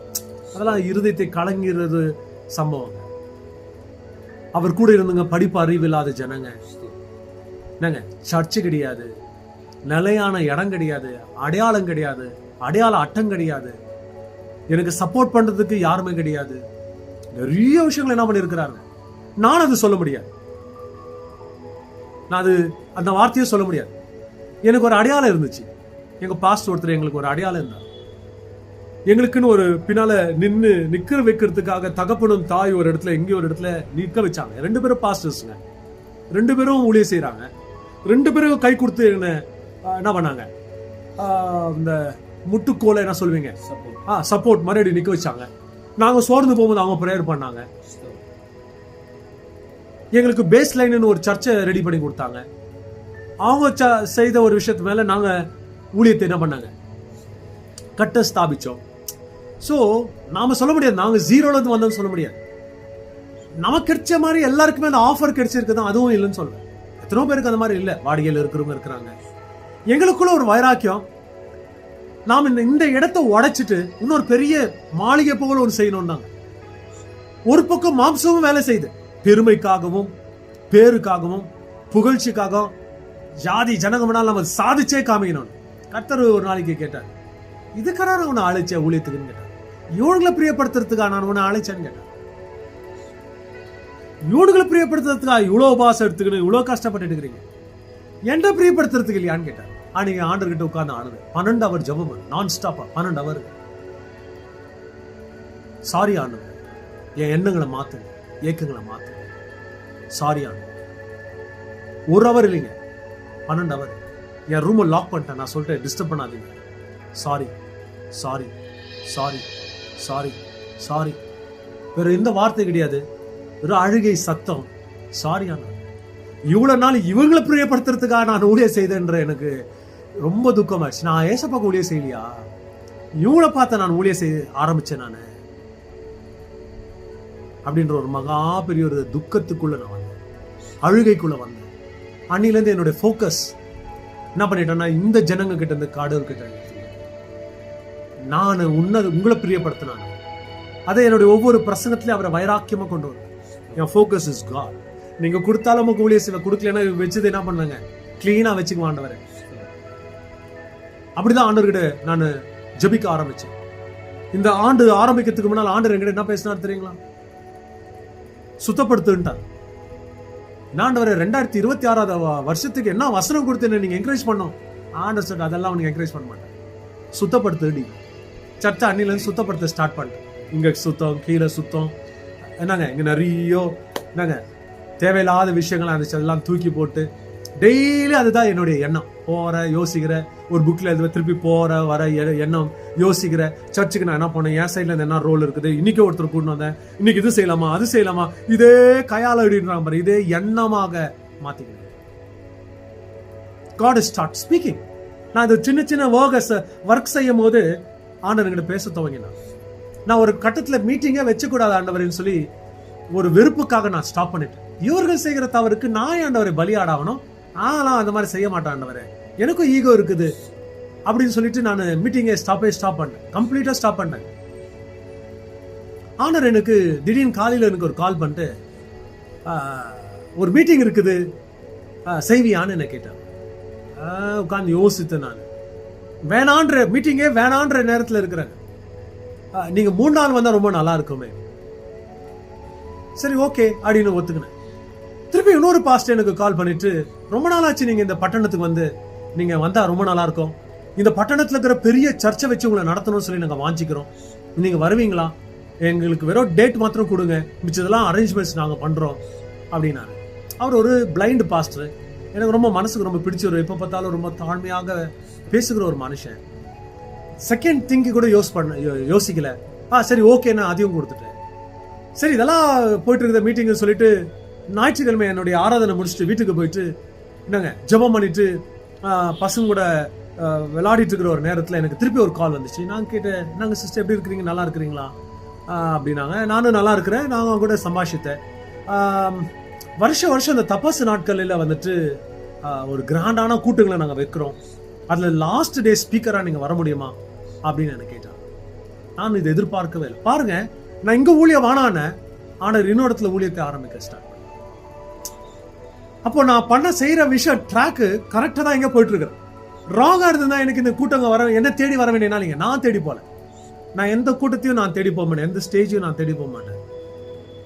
அதெல்லாம் இருதயத்தை கலங்கிறது சம்பவம். அவர் கூட இருந்துங்க படிப்பு அறிவில்லாத ஜனங்க. என்னங்க சர்ச்சு கிடையாது, நிலையான இடம் கிடையாது, அடையாளம் கிடையாது, அடையாள அட்டம் கிடையாது, எனக்கு சப்போர்ட் பண்றதுக்கு யாருமே கிடையாது. நிறைய விஷயங்கள் என்ன பண்ணிருக்கிறாங்க. நான் அது சொல்ல முடியாது, நான் அது அந்த வார்த்தையை சொல்ல முடியாது. எனக்கு ஒரு அடையாளம் இருந்துச்சு. எங்க பாஸ்டர் ஒருத்தர் எங்களுக்கு ஒரு அடையாளம் இருந்தார். எங்களுக்குன்னு ஒரு பின்னால நிக்க வைக்கிறதுக்காக தகப்பனும் தாய் ஒரு இடத்துல எங்கேயோ ஒரு இடத்துல நிக்க வச்சாங்க. 2 பேரும் பாஸ்டர்ஸ்ங்க, 2 பேரும் ஊழியம் செய்யறாங்க. 2 பேரும் கை கொடுத்து என்ன பண்ணாங்க, இந்த முட்டுக்கோலை என்ன சொல்வீங்க, சப்போர்ட் மறுபடியும் நிக்க வச்சாங்க. நாங்க சோர்ந்து போகும்போது அவங்க ப்ரேயர் பண்ணாங்க. எங்களுக்கு பேஸ் லைன் ஒரு சர்ச்சை ரெடி பண்ணி கொடுத்தாங்க. அவங்க செய்த ஒரு விஷயத்து மேல நாங்க ஊழியத்தை என்ன பண்ணாங்க கட்ட ஸ்தாபிச்சோம். சோ நாம சொல்ல முடியாது நாங்க 0ல இருந்து வந்தோம்னு சொல்ல முடியாது. நமக்கு கிடைச்ச மாதிரி எல்லாருக்குமே அந்த ஆஃபர் கிடைச்சிருக்குதான், அதுவும் இல்லைன்னு சொல்றேன். எத்தனோ பேருக்கு அந்த மாதிரி இல்ல, வாடிக்கையில் இருக்கிறவங்க இருக்கிறாங்க. எங்களுக்குள்ள ஒரு வைராக்கியம், நாம் இந்த இடத்தை உடைச்சிட்டு இன்னொரு பெரிய மாளிகை போல ஒன்று செய்யணும்னாங்க. ஒரு பக்கம் மாம்சமும் வேலை செய்யுது, பெருமைக்காகவும் பேருக்காகவும் புகழ்ச்சிக்காகவும் ஜாதி ஜனகம்னால நம்ம சாதிச்சே காமிக்கணும். கர்த்தர் ஒரு நாளைக்கு கேட்டார், இதுக்கான உன்னை அழைச்ச ஊழியத்துக்குன்னு கேட்டார். இவனுங்களை பிரியப்படுத்துறதுக்கா நான் உன்னை அழைச்சேன்னு கேட்டார். இவனுங்களை பிரியப்படுத்துறதுக்கா இவ்வளவு உபாசம் எடுத்துக்கணும், இவ்வளவு கஷ்டப்பட்டு எடுக்கிறீங்க, என்ன பிரியப்படுத்துறதுக்கு இல்லையான்னு கேட்டார். நீங்க ஆண்டர் கிட்ட உட்கார்ந்து ஆனது 12 hour ஜெபம், நான் ஸ்டாப்பா 12 hour. சாரி ஆண்டவர், என் எண்ணங்களை மாத்துங்க, ஏக்கங்களை மாத்துங்க. சாரி ஆண்டவர், 1 hour இல்லைங்க, 12 hour. என் ரூமை லாக் பண்ணிட்டேன், நான் சொல்லிட்டேன் டிஸ்டர்ப் பண்ணாதீங்க. Sorry sorry sorry sorry sorry. வேற எந்த வார்த்தை கிடையாது, வெறும் அழுகை சத்தம். சாரி ஆண்டவர், இவ்வளவு நாள் இவங்களை பிரியப்படுத்துறதுக்காக நான் ஊழியம் செய்தேன்ற எனக்கு ரொம்ப துக்கமாச்சு. நான் ஏசப்பாக்கு ஊழியம் செய்யலையா, இவங்களை பார்த்த நான் ஊழியம் செய்ய ஆரம்பிச்சேன் நான் அப்படின்ற ஒரு மகா பெரிய ஒரு துக்கத்துக்குள்ள நான் வந்தேன், அழுகைக்குள்ள வந்தேன். அன்னிலேருந்து என்னுடைய ஃபோக்கஸ் என்ன பண்ணிட்டேன்னா இந்த ஜனங்க கிட்ட இருந்து காடூர் கிட்ட நான் உங்களை பிரியப்படுத்தினான். அதை என்னுடைய ஒவ்வொரு பிரசங்கத்திலையும் அவரை வைராக்கியமா கொண்டு வரும். என் ஃபோக்கஸ் இஸ் காட். நீங்க கொடுத்தாலும் நமக்கு ஊழிய செய்ய, கொடுக்கலன்னா வச்சது என்ன பண்ணாங்க கிளீனா வச்சுக்க மாண்டவரே. அப்படிதான் ஆண்டவர்கிட்ட நான் ஜெபிக்க ஆரம்பிச்சேன். இந்த ஆண்டு ஆரம்பிக்கிறதுக்கு முன்னால் ஆண்டவர் என்கிட்ட என்ன பேசினார் தெரியுங்களா? சுத்தப்படுத்துட்டார். ஆண்டவரே 2026 வருஷத்துக்கு என்ன வசனம் கொடுத்து நீங்க என்கரேஜ் பண்ணோம். ஆண்டவர் சார் அதெல்லாம் உனக்கு என்கரேஜ் பண்ண மாட்டேன், சுத்தப்படுத்து. சர்ச்சை அன்னில இருந்து சுத்தப்படுத்த ஸ்டார்ட் பண்ணிட்டேன். இங்க சுத்தம், கீழே சுத்தம், என்னங்க இங்க நிறைய என்னங்க தேவையில்லாத விஷயங்கள் இருந்துச்சு, அதெல்லாம் தூக்கி போட்டு டெய்லி அதுதான் என்னுடைய எண்ணம். போற யோசிக்கிற, ஒரு புக்ல எழுதுவ, திருப்பி போற வர எண்ணம் யோசிக்கிற. சர்ச்சுக்கு நான் என்ன பண்ணேன், என் சைட்ல இருந்து என்ன ரோல் இருக்குது, இன்னைக்கு ஒருத்தர் கூட்டு வந்தேன், இன்னைக்கு இது செய்யலாமா அது செய்யலாமா, இதே கையால அப்படின்றாங்க பாரு, இதே எண்ணமாக மாத்திக்கிறேன். God start speaking. நான் இது சின்ன சின்ன ஒர்க் செய்யும் போது ஆண்டவர் என்கிட்ட பேச துவங்கினார். நான் ஒரு கட்டத்துல மீட்டிங்கே வச்சுக்கூடாது ஆண்டவர்னு சொல்லி ஒரு வெறுப்புக்காக நான் ஸ்டாப் பண்ணிட்டேன். இவர்கள் செய்கிற தவறுக்கு நான் ஆண்டவரை பலியாடாகணும், ஆனாலும் அந்த மாதிரி செய்ய மாட்டேன் ஆண்டவரே, எனக்கும் ஈகோ இருக்குது அப்படின்னு சொல்லிட்டு நான் மீட்டிங்கை ஸ்டாப் பண்ணேன், கம்ப்ளீட்டா ஸ்டாப் பண்ணேன். ஆண்டவர் எனக்கு திடீர்னு காலையில் எனக்கு ஒரு கால் பண்ணிட்டு, ஒரு மீட்டிங் இருக்குது செய்வியான்னு என்ன கேட்டேன். உட்காந்து யோசித்தேன். நான் வேணான்ற மீட்டிங்கே வேணான்ற நேரத்தில் இருக்கிறேன். நீங்க 3 நாள் வந்தா ரொம்ப நல்லா இருக்குமே. சரி ஓகே அப்படின்னு ஒத்துக்கினேன். திருப்பி இன்னொரு பாஸ்டர் எனக்கு கால் பண்ணிட்டு, ரொம்ப நாளாச்சு நீங்க இந்த பட்டணத்துக்கு வந்து, நீங்க வந்தா ரொம்ப நல்லா இருக்கும், இந்த பட்டணத்துல இருக்கிற பெரிய சர்ச்சை வச்சு உங்களை நடத்தணும்னு சொல்லி நாங்க வாஞ்சிக்கிறோம், நீங்க வருவீங்களா, எங்களுக்கு வெறும் டேட் மாத்திரம் கொடுங்க, மிச்சதெல்லாம் அரேஞ்ச்மெண்ட்ஸ் நாங்க பண்றோம் அப்படின்னாரு. அவர் ஒரு பிளைண்ட் பாஸ்டர், எனக்கு ரொம்ப மனசுக்கு ரொம்ப பிடிச்சவர், எப்ப பார்த்தாலும் ரொம்ப தாழ்மையாக பேசுகிற ஒரு மனுஷன். செகண்ட் திங்க் கூட யோசிக்கல. சரி ஓகே நான் அதையும் கொடுத்துட்டேன். சரி இதெல்லாம் போயிட்டு இருக்கிற மீட்டிங் சொல்லிட்டு ஞாயிற்றுக்கிழமை என்னுடைய ஆராதனை முடிச்சுட்டு வீட்டுக்கு போயிட்டு என்னங்க ஜெபம் பண்ணிட்டு பசங்க கூட விளையாடிட்டு இருக்கிற ஒரு நேரத்தில் எனக்கு திருப்பி ஒரு கால் வந்துச்சு. நான் கேட்டேன், நாங்கள் சிஸ்டர் எப்படி இருக்கிறீங்க, நல்லா இருக்கிறீங்களா அப்படின்னாங்க. நானும் நல்லா இருக்கிறேன். நாங்கள் கூட சம்பாஷித்தேன். வருஷம் அந்த தபசு நாட்களில் வந்துட்டு ஒரு கிராண்டான கூட்டங்களை நாங்கள் வைக்கிறோம், அதில் லாஸ்ட் டே ஸ்பீக்கராக நீங்கள் வர முடியுமா அப்படின்னு எனக்கு கேட்டான். நான் இதை எதிர்பார்க்கவே இல்லை. பாருங்க, நான் இங்க ஊழிய வானான ஆனால் இன்னொரு இடத்துல ஊழியத்தை ஆரம்பிக்க ஸ்டார்ட் பண்ணேன். அப்போ நான் பண்ண செய்யற விஷயம் ட்ராக்கு கரெக்டா தான் எங்க போயிட்டு இருக்கிறேன். ராங்கா இருந்தா எனக்கு இந்த கூட்டங்க வர, என்ன தேடி வர வேண்டிய நீங்க, நான் தேடி போல. நான் எந்த கூட்டத்தையும் நான் தேடி போக மாட்டேன், எந்த ஸ்டேஜையும் நான் தேடி போக மாட்டேன்.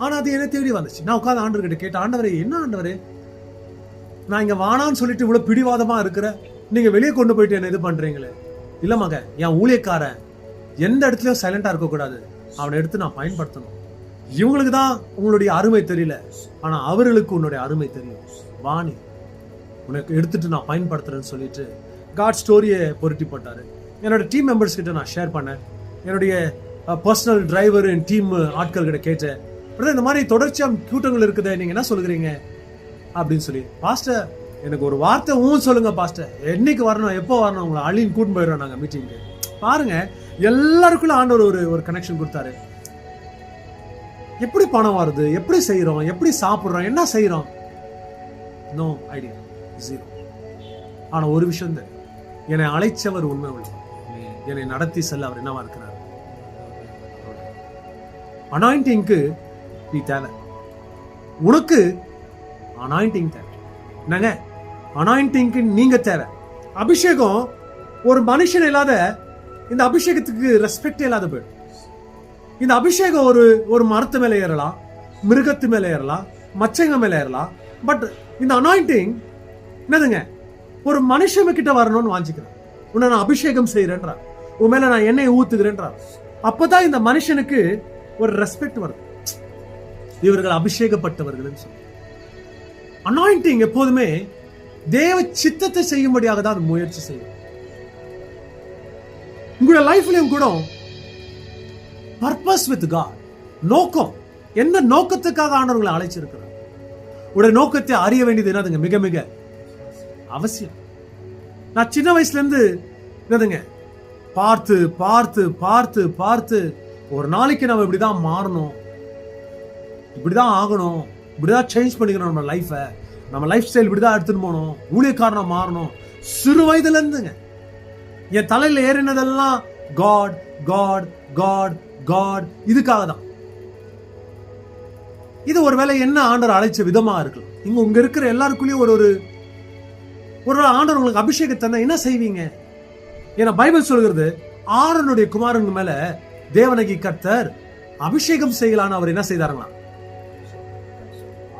ஆனா அது என்ன தேடி வந்துச்சு. நான் உட்காந்து ஆண்டவர்கிட்ட கேட்டேன், ஆண்டவரே என்ன ஆண்டவரே, நான் இங்க வானான்னு சொல்லிட்டு இவ்வளவு பிடிவாதமா இருக்கிற, நீங்க வெளியே கொண்டு போயிட்டு என்ன இது பண்றீங்களே. இல்ல மக, என் ஊழியக்காரன் எந்த இடத்துலயும் சைலண்டா இருக்க கூடாது, அவனை எடுத்து நான் பயன்படுத்தணும். இவங்களுக்கு தான் உங்களுடைய அருமை தெரியல, ஆனா அவர்களுக்கு உன்னுடைய அருமை தெரியும். வாணி உனக்கு எடுத்துட்டு நான் பயன்படுத்துறேன்னு சொல்லிட்டு காட் ஸ்டோரியை பொருட்டி போட்டாரு. என்னோட டீம் மெம்பர்ஸ் கிட்ட நான் ஷேர் பண்ணேன். என்னுடைய பர்சனல் டிரைவர் டீம் ஆட்கள் கிட்ட கேட்டேன், இந்த மாதிரி தொடர்ச்சியா கூட்டங்கள் இருக்குது, நீங்க என்ன சொல்லுறீங்க அப்படின்னு சொல்லி. பாஸ்டர் எனக்கு ஒரு வார்த்தை சொல்லுங்க பாஸ்டர், என்னைக்கு வரணும், எப்போ வரணும், உங்களை அழின்னு கூட்டு போயிடுறோம் நாங்க மீட்டிங்கு. பாருங்க, எல்லாருக்குள்ள ஆண்டவர் ஒரு கனெக்ஷன் கொடுத்தாரு. எப்படி பணம் வருது, எப்படி செய்யறோம், எப்படி சாப்பிடுறோம், என்ன செய்யறோம், நோ ஐடியா, ஜீரோ. ஆனா ஒரு விஷயம் தான், என்னை அழைச்சவர் உண்மை உள்ளவர், என்னை நடத்தி செல்ல அவர் என்னவா இருக்கிறார். அனாயிண்டிங்க்கு நீ தேவை, உனக்கு அனாயிண்டிங் தேவை. என்னங்க, அனாயிண்டிங்க்கு நீங்க தேவை. அபிஷேகம் ஒரு மனுஷன் இல்லாத, இந்த அபிஷேகத்துக்கு ரெஸ்பெக்ட் இல்லாத போயிடும். இந்த அபிஷேகம் ஒரு மரத்து மேல ஏறலாம், மிருகத்து மேல ஏறலாம், மச்சங்க மேல ஏறலாம். பட் இந்த அனாயிண்டிங் என்னதுங்க, ஒரு மனுஷன் கிட்ட வரணும்னு வாஞ்சிக்கிறேன். உன்னை நான் அபிஷேகம் செய்யறேன்றார், உன் மேல நான் எண்ணெயை ஊத்துகிறேன்றார். அப்பதான் இந்த மனுஷனுக்கு ஒரு ரெஸ்பெக்ட் வருது, இவர்கள் அபிஷேகப்பட்டவர்கள் சொல்லி. அனாயிண்டிங் எப்போதுமே தேவ சித்தத்தை செய்யும்படியாக தான் அது முயற்சி செய்யும். உங்களுடைய லைஃப்லயும் கூட பர்பஸ் வித் காட், நோக்கம், எந்த நோக்கத்துக்காக ஆண்டவர்களை அழைச்சிருக்கிறார். உடைய நோக்கத்தை அறிய வேண்டியது என்னதுங்க, மிக மிக அவசியம். நான் சின்ன வயசுல இருந்து என்னதுங்க பார்த்து பார்த்து பார்த்து பார்த்து ஒரு நாளைக்கு நம்ம இப்படிதான் மாறணும், இப்படிதான் ஆகணும், இப்படிதான் சேஞ்ச் பண்ணிக்கணும் நம்ம லைஃபை, நம்ம லைஃப் ஸ்டைல் இப்படிதான் எடுத்துட்டு போகணும், ஊழியக்காரனா மாறணும். சிறு வயதுல இருந்துங்க என் தலையில ஏறினதெல்லாம் காட் காட் காட் காட், இதுக்காக தான். இது ஒருவேளை என்ன ஆண்டவர் அழைச்ச விதமா இருக்கலாம். உங்க இருக்கிற எல்லாருக்குள்ளயும் ஒரு ஆண்டவர் உங்களுக்கு அபிஷேகத்தை தந்தா என்ன செய்வீங்க? ஏன்னா பைபிள் சொல்கிறது ஆரோனுடைய குமாரன் மேல தேவனாகிய கர்த்தர் அபிஷேகம் செய்யலான்னு அவர் என்ன செய்தாருங்களா?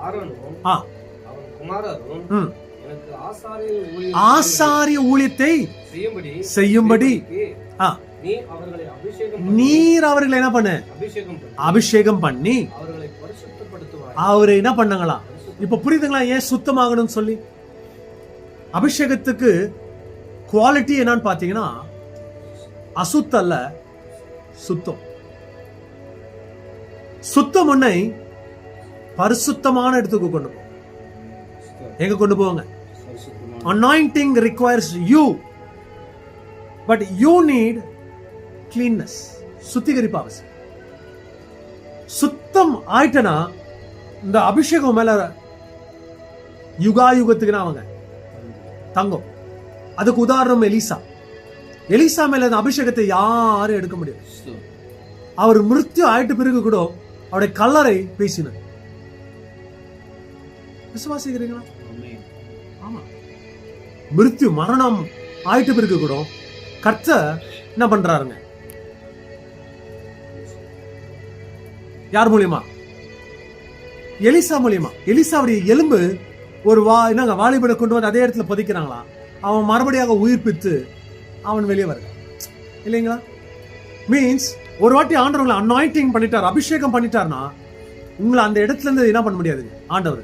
ஆரோனும்
ஆ
அவன் குமாரரும்
ம்
எனக்கு ஆசாரிய
ஆசாரிய ஊழியத்தை
செய்யும்படி
செய்யும்படி ஆ
நீ அவர்களை அபிஷேகம்
நீர் அவர்களை என்ன பண்ணு? அபிஷேகம் பண்ணி
அவர்களை பரிசுத்தப்படுத்துவாய்.
அவரை என்ன பண்ணங்களா? இப்ப புரியுதுங்களா ஏன் சுத்தமாகணும்னு சொல்லி? அபிஷேகத்துக்கு குவாலிட்டி என்னன்னு பாத்தீங்கன்னா அசுத்த அல்ல, சுத்தம். சுத்தம் உன்னை பரிசுத்தமான இடத்துக்கு கொண்டு போகும். எங்க கொண்டு போவாங்க? Anointing requires you, but you need cleanness. சுத்திகரிப்பு அவசியம். சுத்தம் ஆயிட்டனா இந்த அபிஷேகம் மேல யுகாயுகத்துக்கு அவங்க தங்கம். அதுக்கு உதாரணம் எலிசா. எலிசா மேல அந்த அபிஷேகத்தை யாரும் எடுக்க முடியாது. அவர் மிருத்யு ஆயிட்ட பிறகு கூட அவருடைய கல்லறை பேசினார். விசுவாசிக்கிறீங்களா? ஆமா. மிருத்யு மரணம் ஆயிட்ட பிறகு கூட கர்த்தர் என்ன பண்றாருங்க? யார் மூலியமா? எலிசா மூலியமா. எலிசாவுடைய எலும்பு ஒரு வாலிபனை கொண்டு வந்து அதே இடத்துல பதிக்கிறாங்களா? அவன் மறுபடியாக உயிர்ப்பித்து அவன் வெளியே வருது இல்லைங்களா? மீன்ஸ் ஒரு வாட்டி ஆண்டவர்களை அனாயிண்டிங் பண்ணிட்டார், அபிஷேகம் பண்ணிட்டார்னா உங்களை அந்த இடத்துல இருந்து என்ன பண்ண முடியாது ஆண்டவர்,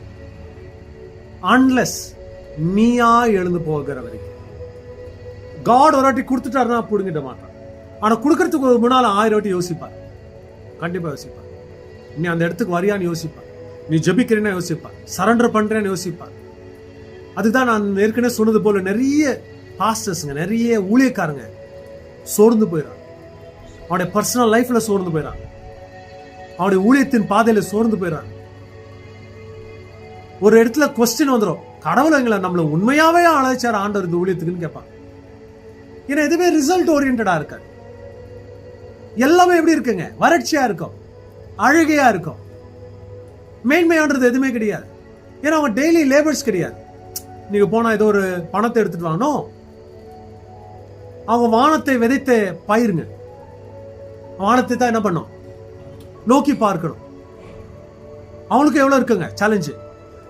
அன்லெஸ் நீயா எழுந்து போகிற வரைக்கும். காட் ஒரு வாட்டி கொடுத்துட்டாருன்னா புடுங்கிட்ட மாட்டான். ஆனா கொடுக்கறதுக்கு ஒரு முன்னால 1000 வாட்டி யோசிப்பார். கண்டிப்பா யோசிப்பார். நீ அந்த இடத்துக்கு வரியான்னு யோசிப்பார். நீ ஜெபிக்கிறேன்னு யோசிப்பார். சரண்டர் பண்றேன்னு யோசிப்பார். அதுதான் நான் ஏற்கனவே சொன்னது போல நிறைய பாஸ்டர்ஸ்ங்க, நிறைய ஊழியக்காரங்க சோர்ந்து போயிடறாங்க. அவனுடைய பர்சனல் லைஃப்ல சோர்ந்து போயிடறாங்க. அவனுடைய ஊழியத்தின் பாதையில சோர்ந்து போயிடறாங்க. ஒரு இடத்துல கொஸ்டின் வந்துடும், கடவுள் எங்களை நம்மள உண்மையாவே அழைச்சார் ஆண்டவர் இந்த ஊழியத்துக்குன்னு கேட்பாங்க. ஏன்னா எதுவுமே ரிசல்ட் ஓரியன்டா இருக்காது. எல்லாமே எப்படி இருக்குங்க? வறட்சியா இருக்கும், அழுகையா இருக்கும், மேன்மையானது எதுவுமே கிடையாது. ஏன்னா அவங்க டெய்லி லேபர்ஸ் கிடையாது. நீங்க போனா ஏதோ ஒரு பணத்தை எடுத்துட்டு வாங்கணும். அவங்க வானத்தை விதைத்த பயிருங்க. வானத்தை தான் என்ன பண்ணும்? நோக்கி பார்க்கணும். அவங்களுக்கு எவ்வளவு இருக்குங்க சேலஞ்சு?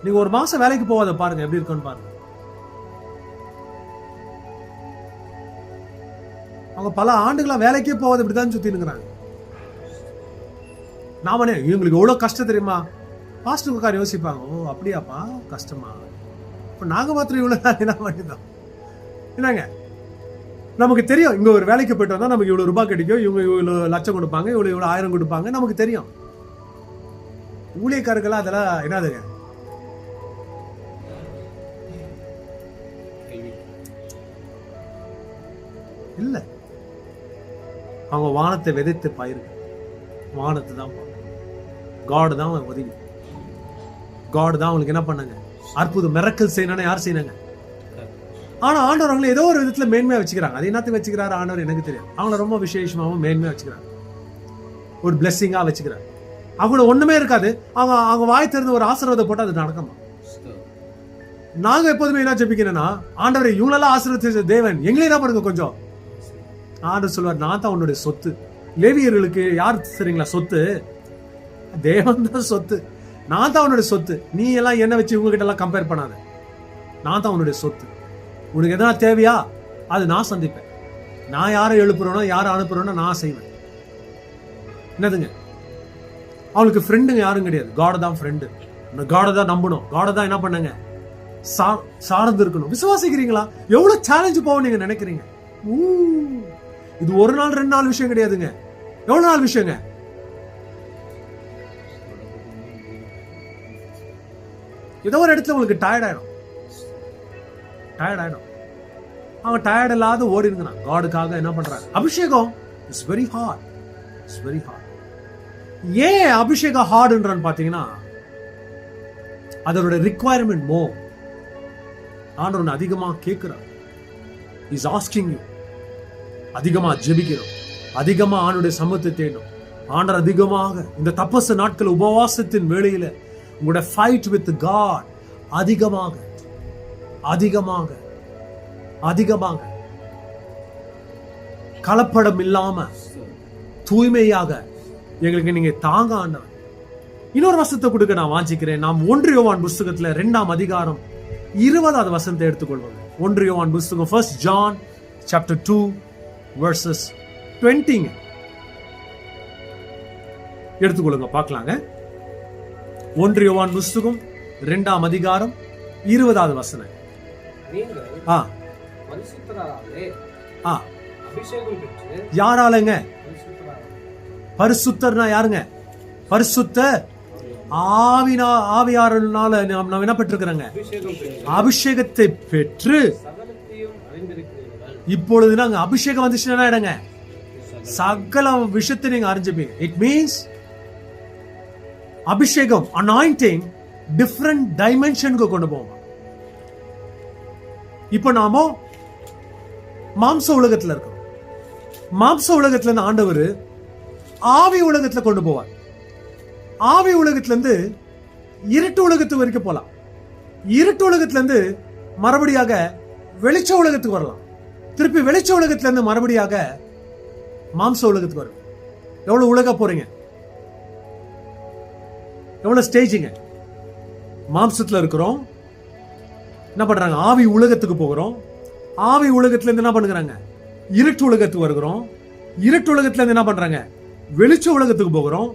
நீங்க ஒரு மாசம் வேலைக்கு போவாத பாருங்க எப்படி இருக்குன்னு பாருங்க. அவங்க பல ஆண்டுகளா வேலைக்கே போவாத இப்படிதான் சுத்தி இருக்கிறாங்க. நாமனே இவங்களுக்கு எவ்வளவு கஷ்டம் தெரியுமா? பாஸ்டர் யோசிப்பாங்க, ஓ அப்படியாப்பா கஷ்டமா, இப்ப நாங்க மாத்திரம் இவ்வளவு என்ன பண்ணிதான் என்னங்க? நமக்கு தெரியும் இங்க ஒரு வேலைக்கு போயிட்டு வந்தா நமக்கு இவ்வளவு ரூபாய் கிடைக்கும், இவங்க இவ்வளவு லட்சம் கொடுப்பாங்க, இவ்வளவு 1000 கொடுப்பாங்க, நமக்கு தெரியும். ஊழியக்காரர்களா அதெல்லாம் என்னதுங்க? இல்ல, அவங்க வானத்தை விதைத்து பயிர்கள். வானத்தை தான் காட் தான் உதவி. காட் தான் அவங்களுக்கு என்ன பண்ணாங்க? அற்புதம் மிரக்கல் செய்யணும். யார் செய்யணுங்க? ஆனா ஆண்டவர் அவங்களை ஏதோ ஒரு விதத்துல மேன்மையா வச்சுக்கிறாங்க. அது என்னத்தை வச்சுக்கிறாரு ஆண்டவர் எனக்கு தெரியும். அவங்கள ரொம்ப விசேஷமாவும் மேன்மையா வச்சுக்கிறாங்க, ஒரு பிளெஸிங்கா வச்சுக்கிறாங்க. அவங்கள ஒண்ணுமே இருக்காது, அவங்க வாய் திறந்து ஒரு ஆசீர்வாதம் போட்டு அது நடக்குமா? நாங்க எப்போதுமே என்ன ஜெபிக்கிறேன்னா, ஆண்டவரை இவங்களெல்லாம் ஆசீர்வதிச்ச தேவன் எங்களே என்ன பண்ணுங்க கொஞ்சம். ஆண்டவர் சொல்வார், நான் தான் உன்னுடைய சொத்து. லேவியர்களுக்கு யார் சரிங்களா சொத்து? தேவன் தான் சொத்து. நான் தான் உன்னுடைய சொத்து. நீ எல்லாம் என்ன வச்சு இவங்க கிட்ட எல்லாம் கம்பேர் பண்ணாத. நான் தான் உன்னுடைய சொத்து. உனக்கு எதனா தேவையா அது நான் சந்திப்பேன். நான் யாரை எழுப்புறேனோ யாரை அனுப்புறேனோ நான் செய்வேன். என்னதுங்க? அவளுக்கு ஃப்ரெண்டுங்க யாரும் கிடையாது. காட் தான் ஃப்ரெண்டு. காடை தான் நம்பணும். காடை தான் என்ன பண்ணுங்க? சார்ந்து இருக்கணும். விசுவாசிக்கிறீங்களா? எவ்வளவு சேலஞ்சு போவோம் நீங்க நினைக்கிறீங்க? இது ஒரு நாள் 2 நாள் விஷயம் கிடையாதுங்க. எவ்வளவு நாள் விஷயங்க? ஏதோ ஒரு இடத்துல உங்களுக்கு டயர்ட் ஆயிடும். அவங்க டயர்ட் இல்லாத ஓடி இருந்தாங்க. காடுக்காக என்ன பண்றாங்க? அபிஷேகம் is very hard. It's very hard. ஏன் அபிஷேகம் ஹார்ட்ன்றான்னு பாத்தீங்கன்னா, அதோட ரிக்வயர்மெண்ட் மோ. ஆண்டவர் அதிகமா கேட்கிறார். Is asking you. அதிகமா ஜெபிக்கிறோம், அதிகமா ஆண்டுடைய சமூகத்தை தேடும். ஆண்டவர் அதிகமாக இந்த தபசு நாட்கள் உபவாசத்தின் வேளையில உங்களோட ஃபைட் வித் காட் அதிகமாக அதிகமாக அதிகமாக கலப்படம் இல்லாம தூய்மையாக எங்களுக்கு நீங்க தாங்க ஆண்டவர். இன்னொரு வசனத்தை கொடுக்க நான் வாஞ்சிக்கிறேன். நாம் 1 யோவான் புஸ்தகத்துல 2ஆம் அதிகாரம் 20வது வசனத்தை எடுத்துக்கொள்வோம். 1 யோவான் புஸ்தகம் 1 John chapter 2 verses 20 எடுத்துக்கொள்ளுங்க, பார்க்கலாங்க. 1 யோவான் புஸ்தகம் 2ஆம் அதிகாரம் 20வது வசனம்.
நீங்கள் பரிசுத்தராலே அபிஷேகம் பெற்று.
யாராலங்க? பரிசுத்தர்னா யாருங்க? பரிசுத்த ஆவியாரனால நாம் என்ன பெற்றிருக்கிறோங்க? அபிஷேகத்தை பெற்று. இப்பொழுது நாங்க அபிஷேகம் வந்துச்சுன்னா இடங்க சகல விஷயத்தை நீங்க அறிஞ்சுப்பீங்க. இட் மீன்ஸ் அபிஷேகம், அனாயிண்டிங் டிஃபரண்ட் டைமென்ஷனுக்கு கொண்டு போவோம். இப்ப நாம மாம்ச உலகத்துல இருக்கோம். மாம்ச உலகத்துல இருந்து ஆண்டவர் ஆவி உலகத்துல கொண்டு போவார். ஆவி உலகத்துல இருந்து இருட்டு உலகத்துக்கு வரைக்கும் போலாம். இருட்டு உலகத்துல இருந்து மறுபடியாக வெளிச்ச உலகத்துக்கு வரலாம். திருப்பி வெளிச்ச உலகத்துல இருந்து மறுபடியாக மாம்ச உலகத்துக்கு வரும். எவ்வளவு உலக போறீங்க? எவ்வளவு ஸ்டேஜிங்க? மாம்சத்துல இருக்கிறோம், என்ன பண்றாங்க? ஆவி உலகத்துக்கு போகிறோம். ஆவி உலகத்துல இருந்து என்ன பண்ணுறாங்க? இருட்டு உலகத்துக்கு வருகிறோம். இருட்டு உலகத்துல இருந்து என்ன பண்றாங்க? வெளிச்ச உலகத்துக்கு போகிறோம்.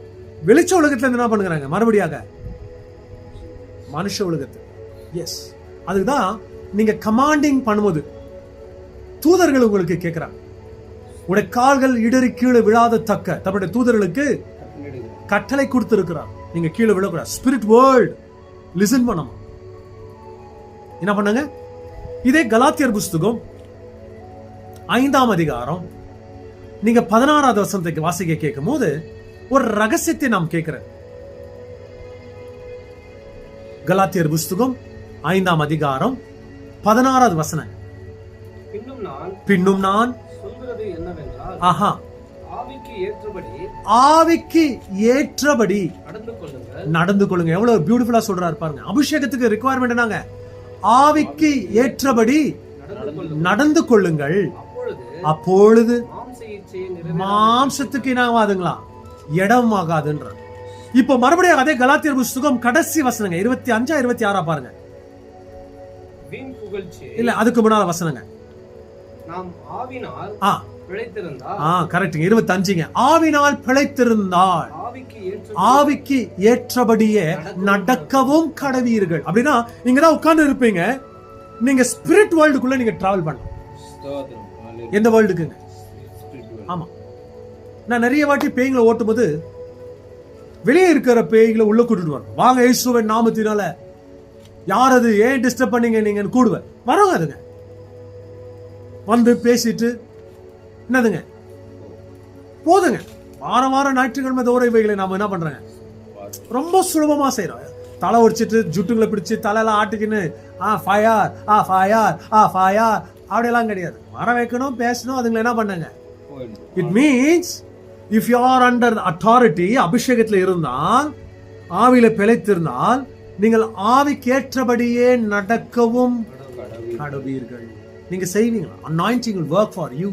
வெளிச்ச உலகத்துல இருந்து என்ன பண்ணுறாங்க? மறுபடியாக மனுஷ உலகத்துக்கு. எஸ், அதுதான் நீங்க கமாண்டிங் பண்ணும்போது தூதர்கள் உங்களுக்கு கேட்கிறாங்க, உடைய கால்கள் இடறி கீழே விழாத தக்க தன்னுடைய தூதர்களுக்கு கட்டளை கொடுத்திருக்கிறார். நீங்க கீழே விழக்கூடாது. ஸ்பிரிட் வேர்ல்ட் லிசன் பண்ணணும். என்ன பண்ணாங்க? இதே கலாத்தியர் புஸ்தகம் 5ஆம் அதிகாரம் நீங்க 16வது வசனத்தை வாசிக்க கேட்கும் போது ஒரு ரகசியத்தை நாம் கேட்கிறேன். கலாத்தியர் புஸ்தகம் 5ஆம் அதிகாரம் 16வது வசனம். பின்னும் நான்
சொல்கிறது என்னவென்றால்,
ஆவிக்கு ஏற்றபடி நடந்து கொள்ளுங்க. எவ்வளவு பியூட்டிஃபுல்லா சொல்றாரு பாருங்க. அபிஷேகத்துக்கு ரிக்வயர்மெண்ட் என்னங்க? ஆவிக்கு ஏற்றபடி நடந்து கொள்ளுங்கள், அப்பொழுது மாம்சத்துக்கு இனமாகுதுங்களா இடம் ஆகாதுன்ற. இப்ப மறுபடியும் அதே கலாத்தியர் புஸ்தகம் கடைசி வசனங்க 25 26 பாருங்க. இல்ல, அதுக்கு முன்னால வசனங்க.
நாம் ஆவினால் பிழைத்திருந்தால்,
கரெக்ட்ங்க, 25ங்க. ஆவினால் பிழைத்திருந்தால் ஆவிக்கு ஏற்றபடியே நடக்கவும் கடவீர்கள். அப்படின்னா நீங்க தான் உட்கார்ந்து இருப்பீங்க. நீங்க ஸ்பிரிட் வேர்ல்டுக்குள்ள நீங்க டிராவல் பண்ணலாம். எந்த வேர்ல்டுக்குங்க? ஆமா, நான் நிறைய வாட்டி பேய்களை ஓட்டும் போது வெளியே இருக்கிற பேய்களை உள்ள கூட்டிட்டு வரணும். வாங்க இயேசுவின் நாமத்தினால, யார் அது, ஏன் டிஸ்டர்ப் பண்ணீங்க நீங்க கூடுவேன் வரவங்க. அதுங்க வந்து பேசிட்டு என்னதுங்க போதுங்க. வாரம் வாரம் ஞாயிற்றுக்கிழமை தோற இவைகளை நாம என்ன பண்றாங்க? ரொம்ப சுலபமா செய்யறோம். தலை உடிச்சிட்டு ஜுட்டுங்களை பிடிச்சு தலையெல்லாம் ஆட்டிக்கின்னு ஃபயர் ஃபயர் ஃபயர் அப்படியெல்லாம் கிடையாது. வர வைக்கணும், பேசணும். அதுங்களை என்ன பண்ணாங்க? It means if you are under authority, அபிஷேகத்துல இருந்தால், ஆவியில பிழைத்திருந்தால், நீங்கள் ஆவிக்கேற்றபடியே நடக்கவும் கடவீர்கள். நீங்க செய்வீங்களா? Anointing will work for you.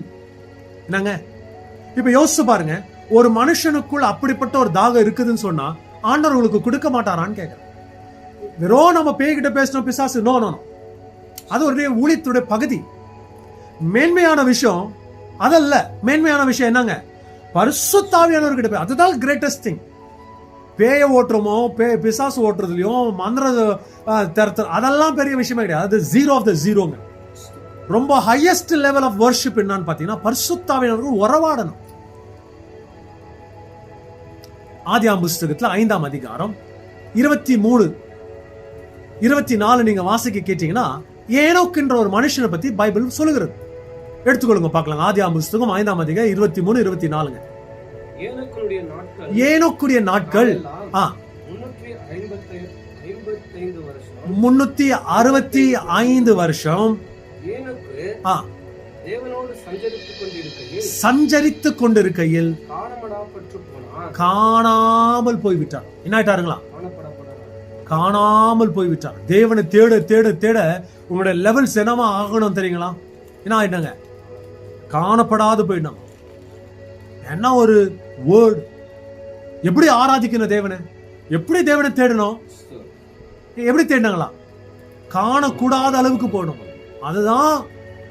என்னங்க, இப்ப யோசிச்சு பாருங்க. ஒரு மனுஷனுக்குள் அப்படிப்பட்ட ஒரு தாகம் இருக்குதுன்னு சொன்னா ஆண்டவர் உங்களுக்கு கொடுக்க மாட்டாரான்னு கேட்கிறேன். வெறும் நம்ம பேய்கிட்ட பேசணும் பிசாசு, நோ நோ, அது ஒரு ஊழியத்துடைய பகுதி. மேன்மையான விஷயம் அதல்ல. மேன்மையான விஷயம் என்னங்க? பரிசுத்த ஆவியானவர்கிட்ட போய், அதுதான் கிரேட்டஸ்ட் திங். பேய ஓட்டுறோமோ பிசாசு ஓட்டுறதுலயும் மந்திர அதெல்லாம் பெரிய விஷயமே கிடையாது. அது ஜீரோ ஆஃப் த ஜீரோங்க. ரொம்ப ஹையஸ்ட் லெவல் ஆஃப் வர்ஷிப் என்னன்னு பாத்தீங்கன்னா பரிசுத்த ஆவியானவர்கள் உறவாடணும். ஆதியாகம புஸ்தகத்துல 5ஆம் அதிகாரம் 23 24 நீங்க வாசிக்க கேட்டீங்கன்னா ஏனோக்குன்ற ஒரு மனுஷனை பத்தி பைபிள் சொல்லுகிறது. எடுத்துக்கொள்ளுங்க பார்க்கலாம். ஆதியாகம புஸ்தகம் 5ஆம் அதிகாரம் 23 24. ஏனோக்குடைய நாட்கள் 365 வருஷம் சஞ்சரித்துக் கொண்டிருக்கையில் காணாமல் போய்விட்டார். என்ன ஆயிட்டாருங்களா? காணாமல் போய்விட்டார். தேவனை தேட தேட தேட உங்களுடைய லெவல்ஸ் என்னமா ஆகணும் தெரியுங்களா? என்ன ஆயிட்டாங்க? காணப்படாது போயிட்டாங்க. என்ன ஒரு வேர்டு! எப்படி ஆராதிக்கணும் தேவனை, எப்படி தேவனை தேடணும், எப்படி தேடினாங்களா? காணக்கூடாத அளவுக்கு போகணும். அதுதான்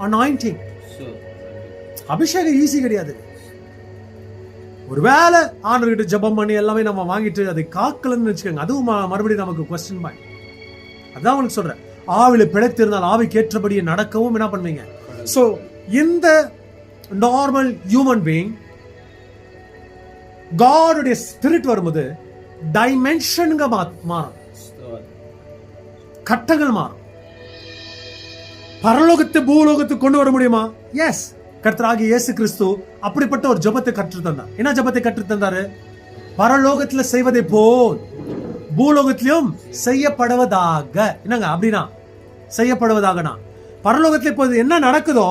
அனாயிண்டிங். அபிஷேகம் ஈஸி கிடையாது. ஒருவேளை ஆண்டவர்கிட்ட ஜெபம் பண்ணி எல்லாமே நம்ம வாங்கிட்டு அதை காக்கலன்னு வச்சுக்கோங்க, அதுவும் மறுபடியும் நமக்கு கொஸ்டின் பாயிண்ட். அதான் உங்களுக்கு சொல்றேன், ஆவில பிழைத்திருந்தால் ஆவிக்கு ஏற்றபடியே நடக்கவும் என்ன பண்ணுவீங்க. சோ இந்த நார்மல் ஹியூமன் பீயிங் காடுடைய ஸ்பிரிட் வரும்போது டைமென்ஷனுங்க மாறும், கட்டங்கள் மாறும். பரலோகத்தை பூலோகத்துக்கு கொண்டு வர முடியுமா? எஸ். கர்த்தராகிய இயேசு கிறிஸ்து அப்படிப்பட்ட ஒரு ஜெபத்தை கற்று தந்தார். என்ன ஜெபத்தை கற்று தந்தாரு? பரலோகத்துல செய்வதை போல் பூலோகத்திலும் செய்யப்படுவதாக. என்னங்க அப்படின்னா செய்யப்படுவதாகனா, பரலோகத்துல இப்போ என்ன நடக்குதோ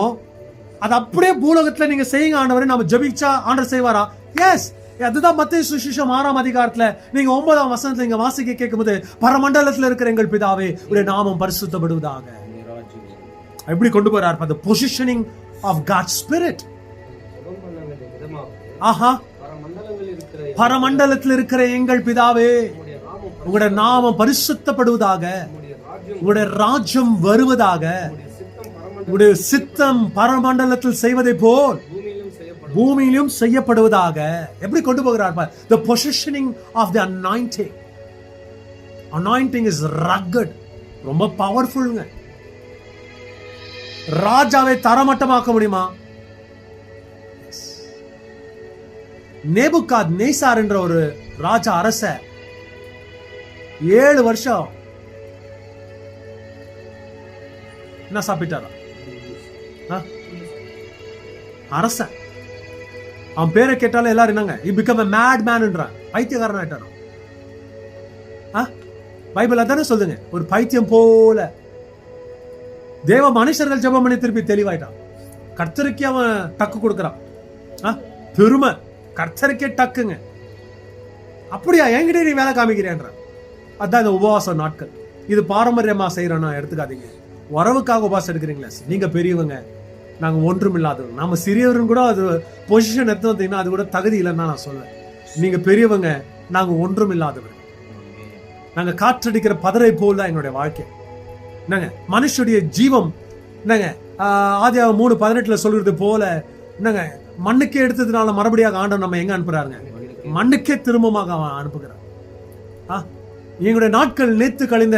அது அப்படியே பூலோகத்துல நீங்க செய்யுங்க ஆண்டவரே. நம்ம ஜெபிச்சா ஆண்டவர் செய்வாரா? எஸ். அதுதான் மத்தேயு சுவிசேஷம் 6ஆம் அதிகாரத்துல நீங்க 9ஆம் வசனத்துல நீங்க வாசிக்க கேட்கும்போது, பரமண்டலத்துல இருக்கிற எங்கள் பிதாவே உடைய நாமம் பரிசுத்தப்படுவதாக. எப்படி கொண்டு போறார்? the positioning of God's spirit. ஆஹா, பரமண்டலத்தில் இருக்கிற எங்கள் பிதாவே உங்களுடைய நாமம் பரிசுத்தப்படுவதாக, உங்களுடைய ராஜ்யம் வருவதாக, உங்களுடைய சித்தம் பரமண்டலத்தில் செய்வதை போல் பூமியிலும் செய்யப்படுவதாக. எப்படி கொண்டு போகிறார்? the positioning of the anointing. Anointing is rugged, ரொம்ப பவர்ஃபுல்ங்க. ராஜாவை தரமட்டமாக்க முடியுமா? நேபுகாத் நேசார் என்ற ஒரு ராஜா அரச 7 வருஷம் என்ன சாப்பிட்டாரா? அரசன். அவன் பேரை கேட்டாலும் எல்லாரும் என்னங்க, he became a mad man என்றான், பைத்தியக்காரன் ஆயிட்டான். பைபிள் அதானே சொல்லுங்க, ஒரு பைத்தியம் போல. தேவ மனுஷர்கள் ஜெபம் பண்ணி திருப்பி தெளிவாயிட்டான். கர்த்தருக்கே அவன் டக்கு கொடுக்கறான். பெருமை, கர்த்தருக்கே டக்குங்க. அப்படியா என்கிட்ட நீ வேலை காமிக்கிறேன்ற? அதான் இந்த உபவாச நாட்கள். இது பாரம்பரியமா செய்யறோம்னா எடுத்துக்காதீங்க. உறவுக்காக உபவாசம் எடுக்கிறீங்களா? நீங்க பெரியவங்க, நாங்க ஒன்றும் இல்லாதவங்க. நம்ம சிறியவரும் கூட அது பொசிஷன் எடுத்து வந்தீங்கன்னா அது கூட தகுதி இல்லைன்னா நான் சொல்லுவேன். நீங்க பெரியவங்க, நாங்க ஒன்றும் இல்லாதவர்கள். நாங்க காற்றடிக்கிற பதரை போல் தான் என்னுடைய வாழ்க்கை. என்னங்க மனுஷனுடைய ஜீவம் என்னங்க ஆதியாகமம் 3:18 சொல்றது போல என்னங்க, மண்ணுக்கே எடுத்ததுனால மறுபடியாக ஆண்டவர் நம்ம எங்க அனுப்புறாருங்க? மண்ணுக்கே திரும்பமாக அவன் அனுப்புகிறார். எங்களுடைய நாட்கள் நேத்து கழிந்த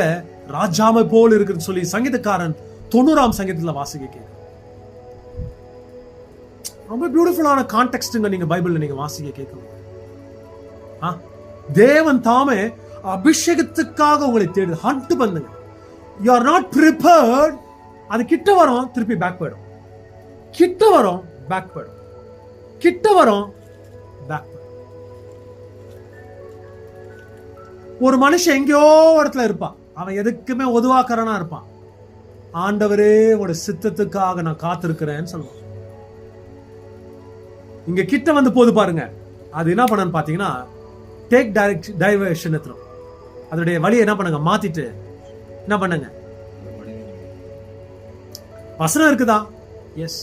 ராஜாமை போல் இருக்குன்னு சொல்லி சங்கீதக்காரன் 90ஆம் சங்கீதத்துல வாசிக்க. ரொம்ப பியூட்டிஃபுல்லான கான்டெக்ஸ்ட்ங்க நீங்க பைபிள்ல நீங்க வாசிக்க கேட்கணும். தேவன் தாமே அபிஷேகத்துக்காக உங்களை தேடு ஹண்ட் பண்ணுங்க. You are not prepared. அது கிட்ட வரும், திருப்பி பேக் போயிடும். கிட்ட வரும், பேக் போயிடும். கிட்ட வரும், பேக் போயிடும். ஒரு மனுஷன் எங்கேயோ இடத்துல இருப்பான், அவன் எதுக்குமே ஒதுவாக்கறனா இருப்பான். ஆண்டவரே உங்களோட சித்தத்துக்காக நான் காத்திருக்கிறேன்னு சொல்லுவான். இங்க கிட்ட வந்து போது பாருங்க, அது என்ன பண்ணு பாத்தீங்கன்னா, டேக் டைவர்ஷன் எடுத்துரும். அதோடைய வழியை என்ன பண்ணுங்க, மாத்திட்டு என்ன பண்ணுங்க. வசனம் இருக்குதா? எஸ்.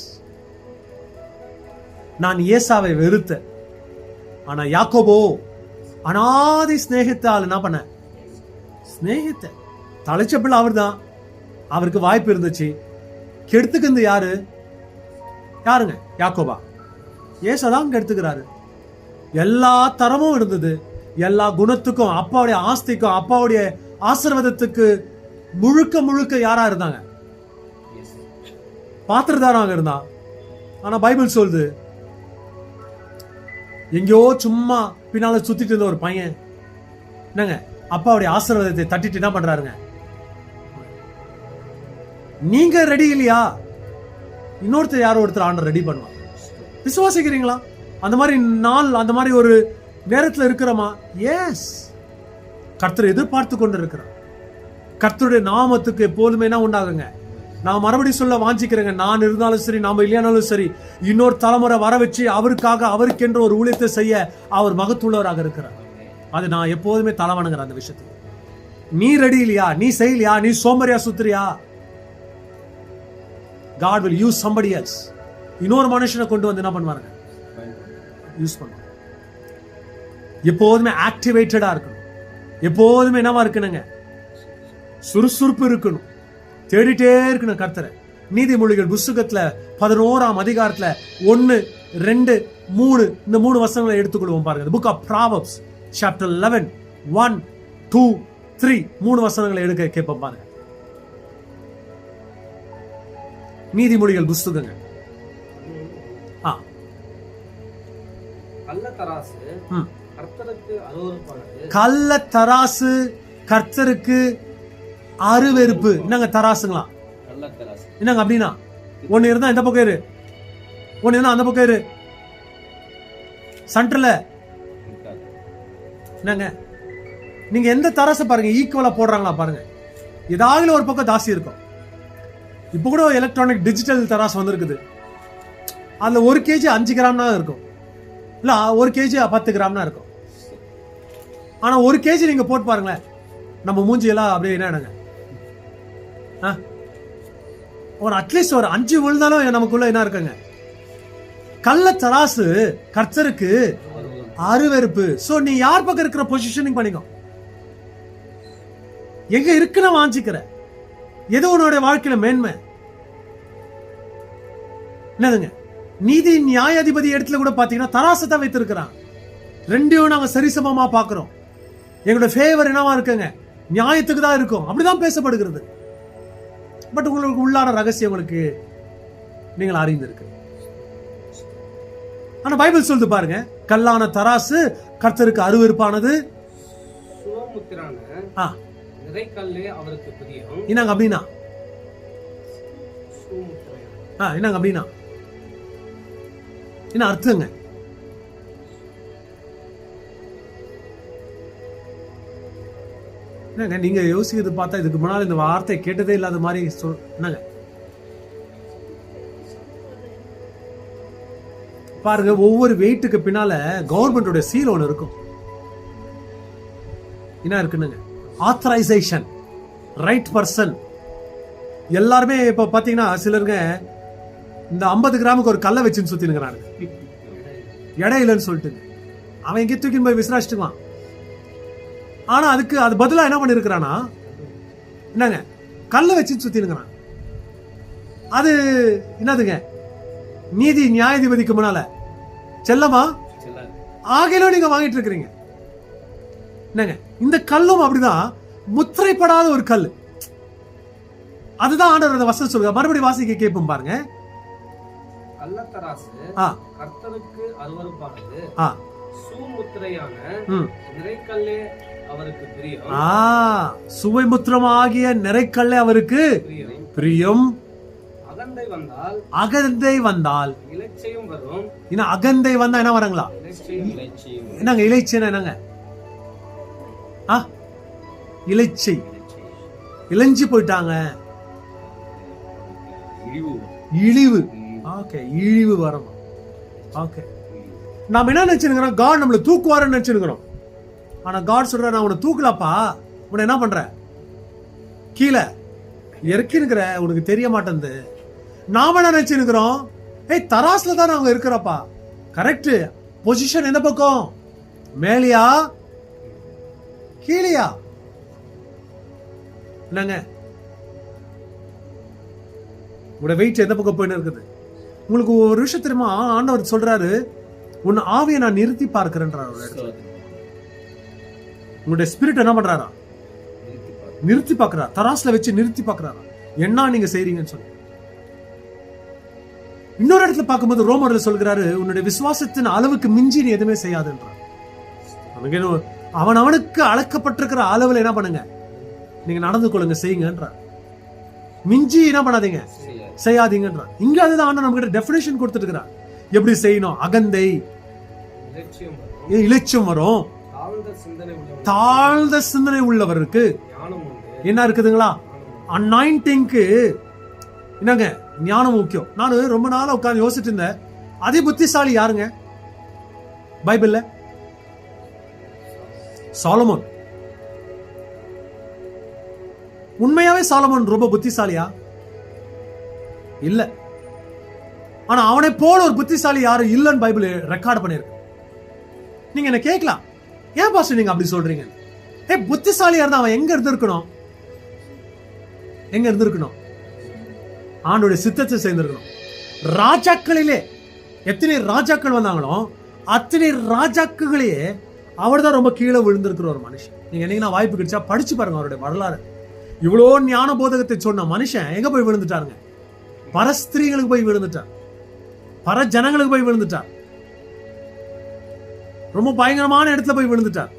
நான் ஏசாவை வெறுத்த, ஆனா யாக்கோபோ அனாதி ஸ்நேகித்தால் என்ன பண்ண, ஸ்நேகித்த தலைச்ச பிள்ளை அவர் தான். அவருக்கு வாய்ப்பு இருந்துச்சு. கெடுத்துக்கு யாருங்க? யாக்கோபா. ஏசாதான் கெடுத்துக்கிறாரு. எல்லா தரமும் இருந்தது, எல்லா குணத்துக்கும், அப்பாவுடைய ஆஸ்திக்கும், அப்பாவுடைய ஆசீர்வாதத்துக்கு முழுக்க முழுக்க யாரா இருந்தாங்க? பாத்திரதாராக இருந்தா. ஆனா பைபிள் சொல்லுது, எங்கேயோ சும்மா பின்னால சுத்திட்டு இருந்த ஒரு பையன் என்னங்க அப்பாவுடைய ஆசீர்வாதத்தை தட்டிட்டு என்ன பண்றாருங்க? நீங்க ரெடி இல்லையா? இன்னொருத்தர் யாரோ ஒருத்தர் ஆண்டவர் ரெடி பண்ணுவாங்க. விசுவாசிக்கிறீங்களா? அந்த மாதிரி நாள், அந்த மாதிரி ஒரு நேரத்தில் இருக்கிறோமா? எஸ். கர்த்தரை எதிர்பார்த்து கொண்டு இருக்கிறார். கர்த்தருடைய நாமத்துக்கு எப்போதுமே என்ன உண்டாகுங்க? நான் மறுபடியும் சொல்ல வாஞ்சிக்கிறேங்க, நான் இருந்தாலும் சரி, நாம இல்லையானாலும் சரி, இன்னொரு தலைமுறை வர வச்சு அவருக்காக, அவருக்கென்ற ஒரு ஊழியத்தை செய்ய அவர் மகத்துள்ளவராக இருக்கிறார். அது நான் எப்போதுமே தலை வணங்குறேன் அந்த விஷயத்துக்கு. நீ ரெடி இல்லையா? நீ செய்யலையா? நீ சோம்பரியா சுத்துறியா? God will use somebody else. இன்னொரு மனுஷனை கொண்டு வந்து என்ன பண்ணுவாருங்க? யூஸ் பண்ணும். எப்போதுமே ஆக்டிவேட்டடா இருக்கணும். எப்போதுமே என்னவா இருக்கணுங்க, சுறுசுறுப்பு இருக்கணும். தேடிட்டே இருக்கணும் கர்த்தரை. நீதிமொழிகள் புஸ்தகத்துல 11ஆம் அதிகாரத்துல 1, 2, 3 இந்த 3 வசனங்களை எடுத்துக்கொள்வோம் பாருங்க. புக் ஆஃப் ப்ராவர்ப்ஸ் சாப்டர் 11 1, 2, 3 3 வசனங்களை எடுக்க கேட்போம் பாருங்க. நீதிமொழிகள் புஸ்தகங்க. கள்ள தராசு கர்த்தருக்கு அருவெறுப்பு. என்னங்க தராசுங்களா? என்னங்க அப்படின்னா, ஒன்னு இருந்தா இந்த பக்கம் இரு, ஒன்னு இருந்தா அந்த பக்கம் இரு, சென்டர்ல என்னங்க. நீங்க எந்த தராசை பாருங்க, ஈக்குவலா போடுறாங்களா பாருங்க. ஏதாவது ஒரு பக்கம் தாசி இருக்கும். இப்ப கூட எலக்ட்ரானிக் டிஜிட்டல் தராசு வந்திருக்குது. அதுல 1 kg 5 கிராம்னா இருக்கும், இல்ல 1 kg 10 கிராம்னா இருக்கும். ஆனா 1 kg நீங்க போட்டு பாருங்களேன், நம்ம மூஞ்சி எல்லாம் அப்படியே என்னங்க, ஒரு அட்லீஸ்ட் ஒரு 5 விழுந்தாலும் நமக்குள்ள என்ன இருக்குங்க. கள்ள தராசு கர்த்தருக்கு அருவெறுப்பு. சோ நீ யார் பக்கம் இருக்கிற பொசிஷனிங் பண்ணிக்கோ. எங்க இருக்குன்னு வாஞ்சிக்கிற எது உன்னோட வாழ்க்கையில மேன்மை என்னதுங்க. நீதி நியாயாதிபதி இடத்துல கூட பாத்தீங்கன்னா தராசை தான் வைத்திருக்கிறான். ரெண்டையும் நாங்க சரிசமமா பாக்குறோம். எங்களோட ஃபேவர் என்னவா இருக்குங்க, நியாயத்துக்கு தான் இருக்கும். அப்படிதான் பேசப்படுகிறது. பட் உங்களுக்கு உள்ளான ரகசியம் உங்களுக்கு நீங்கள் அறிந்திருக்கு. ஆனா பைபிள் சொல்லுது பாருங்க, கல்லான தராசு கர்த்தருக்கு அருவருப்பானது. என்னங்க அப்படின்னா, என்னங்க அப்படின்னா என்ன அர்த்தங்க? என்னங்க நீங்க யோசிக்கிறது பார்த்தா இதுக்கு முன்னாடி இந்த வார்த்தை கேட்டதே இல்லாத மாதிரி என்னங்க பாருங்க. ஒவ்வொரு வெயிட்டுக்கு பின்னால கவர்மெண்டோட சீல் ஒன்று இருக்கும். என்ன இருக்குன்னு, ஆத்தரைசேஷன், ரைட் பர்சன். எல்லாருமே இப்ப பாத்தீங்கன்னா சிலருங்க இந்த 50 கிராமுக்கு ஒரு கல்லை வச்சுன்னு சுத்தினுங்கிறாங்க, எடை இல்லைன்னு சொல்லிட்டு. அவன் எங்கே தூக்கின்னு போய் விசாரிச்சுக்குவான். ஆனா அதுக்கு அது பதிலா என்ன பண்ணிருக்கிறானா, என்னங்க கல்லை வச்சு சுத்தினுங்கிறான். அது என்னதுங்க, நீதி நியாயாதிபதிக்கு முன்னால செல்லமா ஆகையிலும் நீங்க வாங்கிட்டு இருக்கிறீங்க. என்னங்க இந்த கல்லும் அப்படிதான், முத்திரைப்படாத ஒரு கல். அதுதான் ஆண்டவர் வசனம் சொல்லுங்க. மறுபடியும் வாசிக்க கேட்போம் பாருங்க.
கள்ளத்தராசு கர்த்தருக்கு அருவருப்பானது, சுமுத்திரையான நிறைக்கல்லே அவருக்கு பிரியம்.
சுவைமுத்திரமாகிய நிறைக்கல்லே அவருக்கு பிரியம். அகந்தை வந்தால்
இலைச்சையும் வரும்.
அகந்தை வந்தா என்ன வரங்களா? என்னங்க இலைச்சைனா என்னங்க? இலைச்சை, இளைஞ்சி போயிட்டாங்க, இழிவு. ஓகே, இழிவு வரும். ஓகே, நாம என்ன நினைச்சுக்கிறோம், காட் நம்மள தூக்குவாருன்னு நினைச்சுக்கிறோம். ஆனா காட் சொல்ற, நான் உன்னை தூக்கலப்பா, உன்னை என்ன பண்ற, கீழே இறக்கினுக்கிற, உனக்கு தெரிய மாட்டேங்குது. நாம என்ன நினைச்சுக்கிறோம், ஏய் தராசுல தான் அவங்க இருக்கிறப்பா. கரெக்ட். பொசிஷன் எந்த பக்கம், மேலியா கீழியா? என்னங்க உங்களோட வெயிட் எந்த பக்கம் போயின்னு இருக்குது? உங்களுக்கு ஒரு விஷயம் தெரியுமா, ஆண்டவர் சொல்றாரு, உன் ஆவியை நான் நிறுத்தி பார்க்கிறேன்றார். உங்களுடைய ஸ்பிரிட் என்ன பண்றாரா, நிறுத்தி பார்க்கிறார். தராசுல வச்சு நிறுத்தி பார்க்கிறாரா, என்ன நீங்க செய்றீங்கன்னு சொல்லி. இன்னொரு இடத்துல பார்க்கும்போது ரோமர்ல சொல்கிறாரு, உன்னுடைய விசுவாசத்தின் அளவுக்கு மிஞ்சி நீ எதுவுமே செய்யாதுன்றார். அவன் அவனுக்கு அளக்கப்பட்டிருக்கிற அளவுல என்ன பண்ணுங்க, நீங்க நடந்து கொள்ளுங்க, செய்யுங்கன்றார். மிஞ்சி என்ன பண்ணாதீங்க, செய்யாதீங்கன்றார். இங்க அதுதான் ஆண்டவர் நம்ம கிட்ட டெஃபினிஷன் கொடுத்துட்டு இருக்கிறார். எப்படி செய்யணும்? அகந்தை, இலட்சியம் வரும். தாழ்ந்த சிந்தனை உள்ளவருக்கு என்ன இருக்குதுங்களா, அனாயிண்டிங்க்கு என்னங்க ஞானம் முக்கியம். நான் ரொம்ப நாளா உட்கார்ந்து யோசிச்சுட்டு இருந்தேன், அதி புத்திசாலி யாருங்க பைபிள்ல? சாலமோன். உண்மையாவே சாலமோன் ரொம்ப புத்திசாலியா? இல்ல. ஆனா அவனை போல ஒரு புத்திசாலி யாரும் இல்லன்னு பைபிள் ரெக்கார்ட் பண்ணிருக்கு. நீங்க என்ன கேட்கலாம், ஏன் பாஸ்டர் நீங்க அப்படி சொல்றீங்க? புத்திசாலியா இருந்தா அவன் எங்க இருந்திருக்கணும்? எங்க இருந்திருக்கணும்? ஆண்டோட சித்தத்தை சேர்ந்திருக்கணும். ராஜாக்களிலே எத்தனை ராஜாக்கள் வந்தாங்களோ அத்தனை ராஜாக்களையே அவர் தான் ரொம்ப கீழே விழுந்திருக்கிற ஒரு மனுஷன். நீங்க என்னைக்கு வாய்ப்பு கிடைச்சா படிச்சு பாருங்க அவருடைய வரலாறு. இவ்வளோ ஞான போதகத்தை சொன்ன மனுஷன் எங்க போய் விழுந்துட்டாருங்க? பர ஸ்திரீகளுக்கு போய் விழுந்துட்டார், பர ஜனங்களுக்கு போய் விழுந்துட்டார், ரொம்ப பயங்கரமான இடத்துல போய் விழுந்துட்டார்.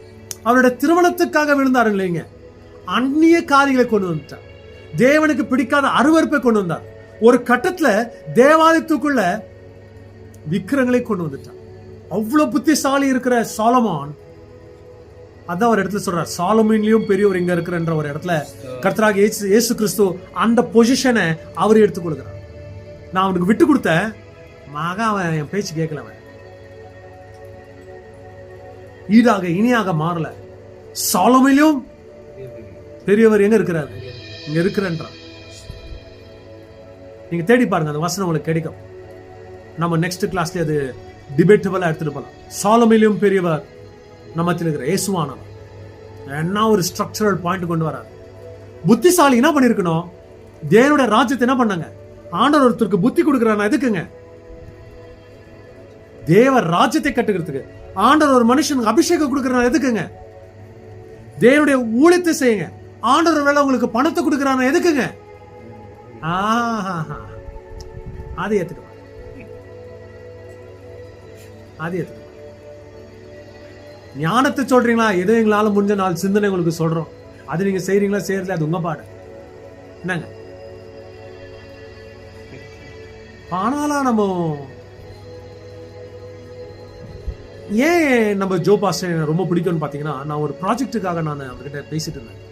அவருடைய திருமணத்துக்காக விழுந்தாரு இல்லைங்க, அந்நிய காரியங்களை கொண்டு வந்துட்டார். தேவனுக்கு பிடிக்காத அருவருப்பை கொண்டு வந்தார். ஒரு கட்டத்துல தேவாலயத்துக்குள்ள விக்கிரங்களை கொண்டு வந்துட்டார். அவ்வளவு புத்திசாலி இருக்கிற சாலமோன், அதான் ஒரு இடத்துல சொல்றார், சாலமோன்லயும் பெரியவர் இங்க இருக்கிறன்ற ஒரு இடத்துல கர்த்தராகிய இயேசு கிறிஸ்து அந்த பொசிஷனை அவர் எடுத்துக் கொடுக்கிறார். நான் அவனுக்கு விட்டு கொடுத்தேன், மகா அவன் என் பேச்சு கேட்கல, அவன் ஈடாக இனியாக மாறல. சாலமோன்லயும் பெரியவர் எங்க இருக்கிறார்? இங்க இருக்கிறன்றார். நீங்க தேடி பாருங்க, அந்த வசனம் உங்களுக்கு கிடைக்கும். நம்ம நெக்ஸ்ட் கிளாஸ்ல அது டிபேட்டபிளா எடுத்துட்டு போலாம். சாலமோனிலும் பெரியவர் நம்மத்தில் இருக்கிற இயேசுவானவர் என்ன ஒரு ஸ்ட்ரக்சரல் பாயிண்ட் கொண்டு வரார். புத்திசாலி என்ன பண்ணிருக்கணும்? தேவனுடைய ராஜ்யத்தை என்ன பண்ணாங்க? ஆண்டவர் ஒருத்தருக்கு புத்தி கொடுக்கிறார் எதுக்குங்க? தேவ ராஜ்யத்தை கட்டுக்கிறதுக்கு. ஆண்டவர் ஒரு மனுஷனுக்கு அபிஷேகம் கொடுக்கிறார் எதுக்குங்க? தேவனுடைய ஊழியத்தை செய்யுங்க. ஆண்டவர் வேலை உங்களுக்கு பணத்தை கொடுக்கிறார் எதுக்குங்க? அது ஏத்துக்க, அது ஏத்துக்க. ஞானத்தை சொல்றீங்களா? எதோ எங்களால முடிஞ்ச 4 சிந்தனை உங்களுக்கு சொல்றோம், அது நீங்க செய்றீங்களா செய்யறதுல அது உங்க பாடு. என்னங்க ஆனாலும் நம்ம ஏன் நம்ம ஜோ பாஸ்டர் ரொம்ப பிடிக்கும்னு பாத்தீங்கன்னா, நான் ஒரு ப்ராஜெக்டுக்காக நான் அவர்கிட்ட பேசிட்டு இருந்தேன்.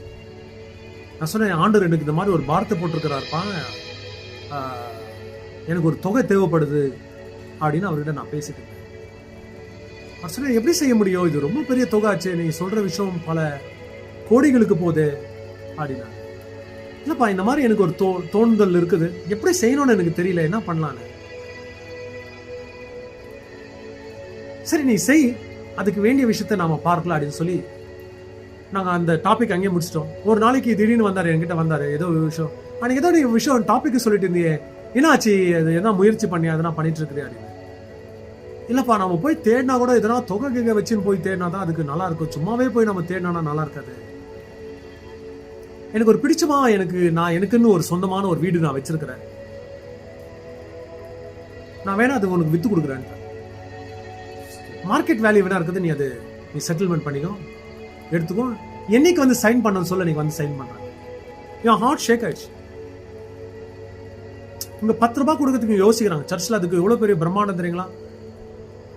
நான் சொன்னேன், ஆண்டவர் எனக்கு இந்த மாதிரி ஒரு பாரத்தை போட்டிருக்கிறாருப்பா, எனக்கு ஒரு தொகை தேவைப்படுது அப்படின்னு அவர்கிட்ட நான் பேசிட்டு இருந்தேன். அவர் சொன்ன, எப்படி செய்ய முடியும்? இது ரொம்ப பெரிய தொகை ஆச்சு, நீங்க சொல்ற விஷயம் பல கோடிகளுக்கு போகுது அப்படின்னா. இல்லப்பா, இந்த மாதிரி எனக்கு ஒரு தோணுதல் இருக்குது, எப்படி செய்யணும்னு எனக்கு தெரியல, என்ன பண்ணலான்னு. சரி நீ செய், அதுக்கு வேண்டிய விஷயத்த நாம பார்க்கலாம் அப்படின்னு சொல்லி நாங்க அந்த டாபிக் அங்கேயே முடிச்சிட்டோம். ஒரு நாளைக்கு திடீர்னு வந்தாரு, என்கிட்ட வந்தாரு, ஏதோ ஒரு விஷயம், அன்னைக்கு ஏதோ நீ விஷயம் டாபிக் சொல்லிட்டு இருந்தியே, என்னாச்சு, அது எதனா முயற்சி பண்ணி அதனா பண்ணிட்டு இருக்கிறியா அப்படின்னு. இல்லப்பா, நம்ம போய் தேடினா கூட எதனா தொகை கிகை வச்சுன்னு போய் தேடினா தான் அதுக்கு நல்லா இருக்கும், சும்மாவே போய் நம்ம தேடினா நல்லா இருக்காது. எனக்கு ஒரு பிடிச்சமா, நான் எனக்குன்னு ஒரு சொந்தமான ஒரு வீடு நான் வச்சிருக்கிறேன், நான் வேணா அது உனக்கு வித்து கொடுக்குறேன், மார்க்கெட் வேல்யூ வேணா இருக்குது, நீ செட்டில்மெண்ட் பண்ணிக்கோ, எடுத்துக்கோ, என்னைக்கு வந்து சைன் பண்ண சொல்ல நீங்க வந்து சைன் பண்ற. என் ஹார்ட் ஷேக் ஆயிடுச்சு. இங்க 10 ரூபாய் கொடுக்கறதுக்கு யோசிக்கிறாங்க சர்ச்சில், அதுக்கு எவ்வளவு பெரிய பிரம்மாண்டம் தெரியுங்களா?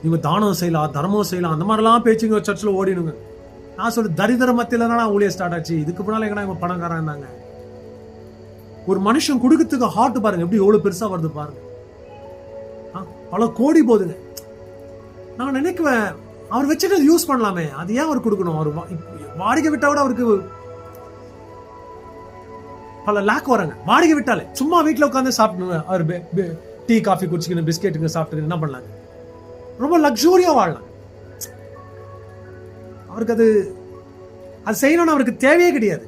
இவங்க தானம் செய்யலாம், தர்மம் செய்யலாம், அந்த மாதிரிலாம் பேச்சுங்க சர்ச்சில் ஓடினுங்க. நான் சொல்லு, தரிதர மத்தியில தான் ஊழிய ஸ்டார்ட் ஆச்சு, இதுக்கு முன்னால எங்கன்னா இவங்க பணக்காரன் இருந்தாங்க. ஒரு மனுஷன் கொடுக்கறதுக்கு ஹார்ட் பாருங்க எப்படி எவ்வளவு பெருசா வருது பாருங்க, பல கோடி போகுதுங்க. நான் நினைக்குவேன், அவர் வச்சுட்டு யூஸ் பண்ணலாமே, அது ஏன் அவர் கொடுக்கணும்? அவர் வாடகை விட்டா கூட அவருக்கு பல லேக் வராங்க. வாடகை விட்டாலே சும்மா வீட்டில் உட்காந்து சாப்பிட்டு அவர் டீ காஃபி குடிச்சுக்கணும், பிஸ்கெட்டுங்க சாப்பிட்டு என்ன பண்ணலாங்க, ரொம்ப லக்ஸூரியா வாழலாம். அவருக்கு அது செய்யணும்னு அவருக்கு தேவையே கிடையாது.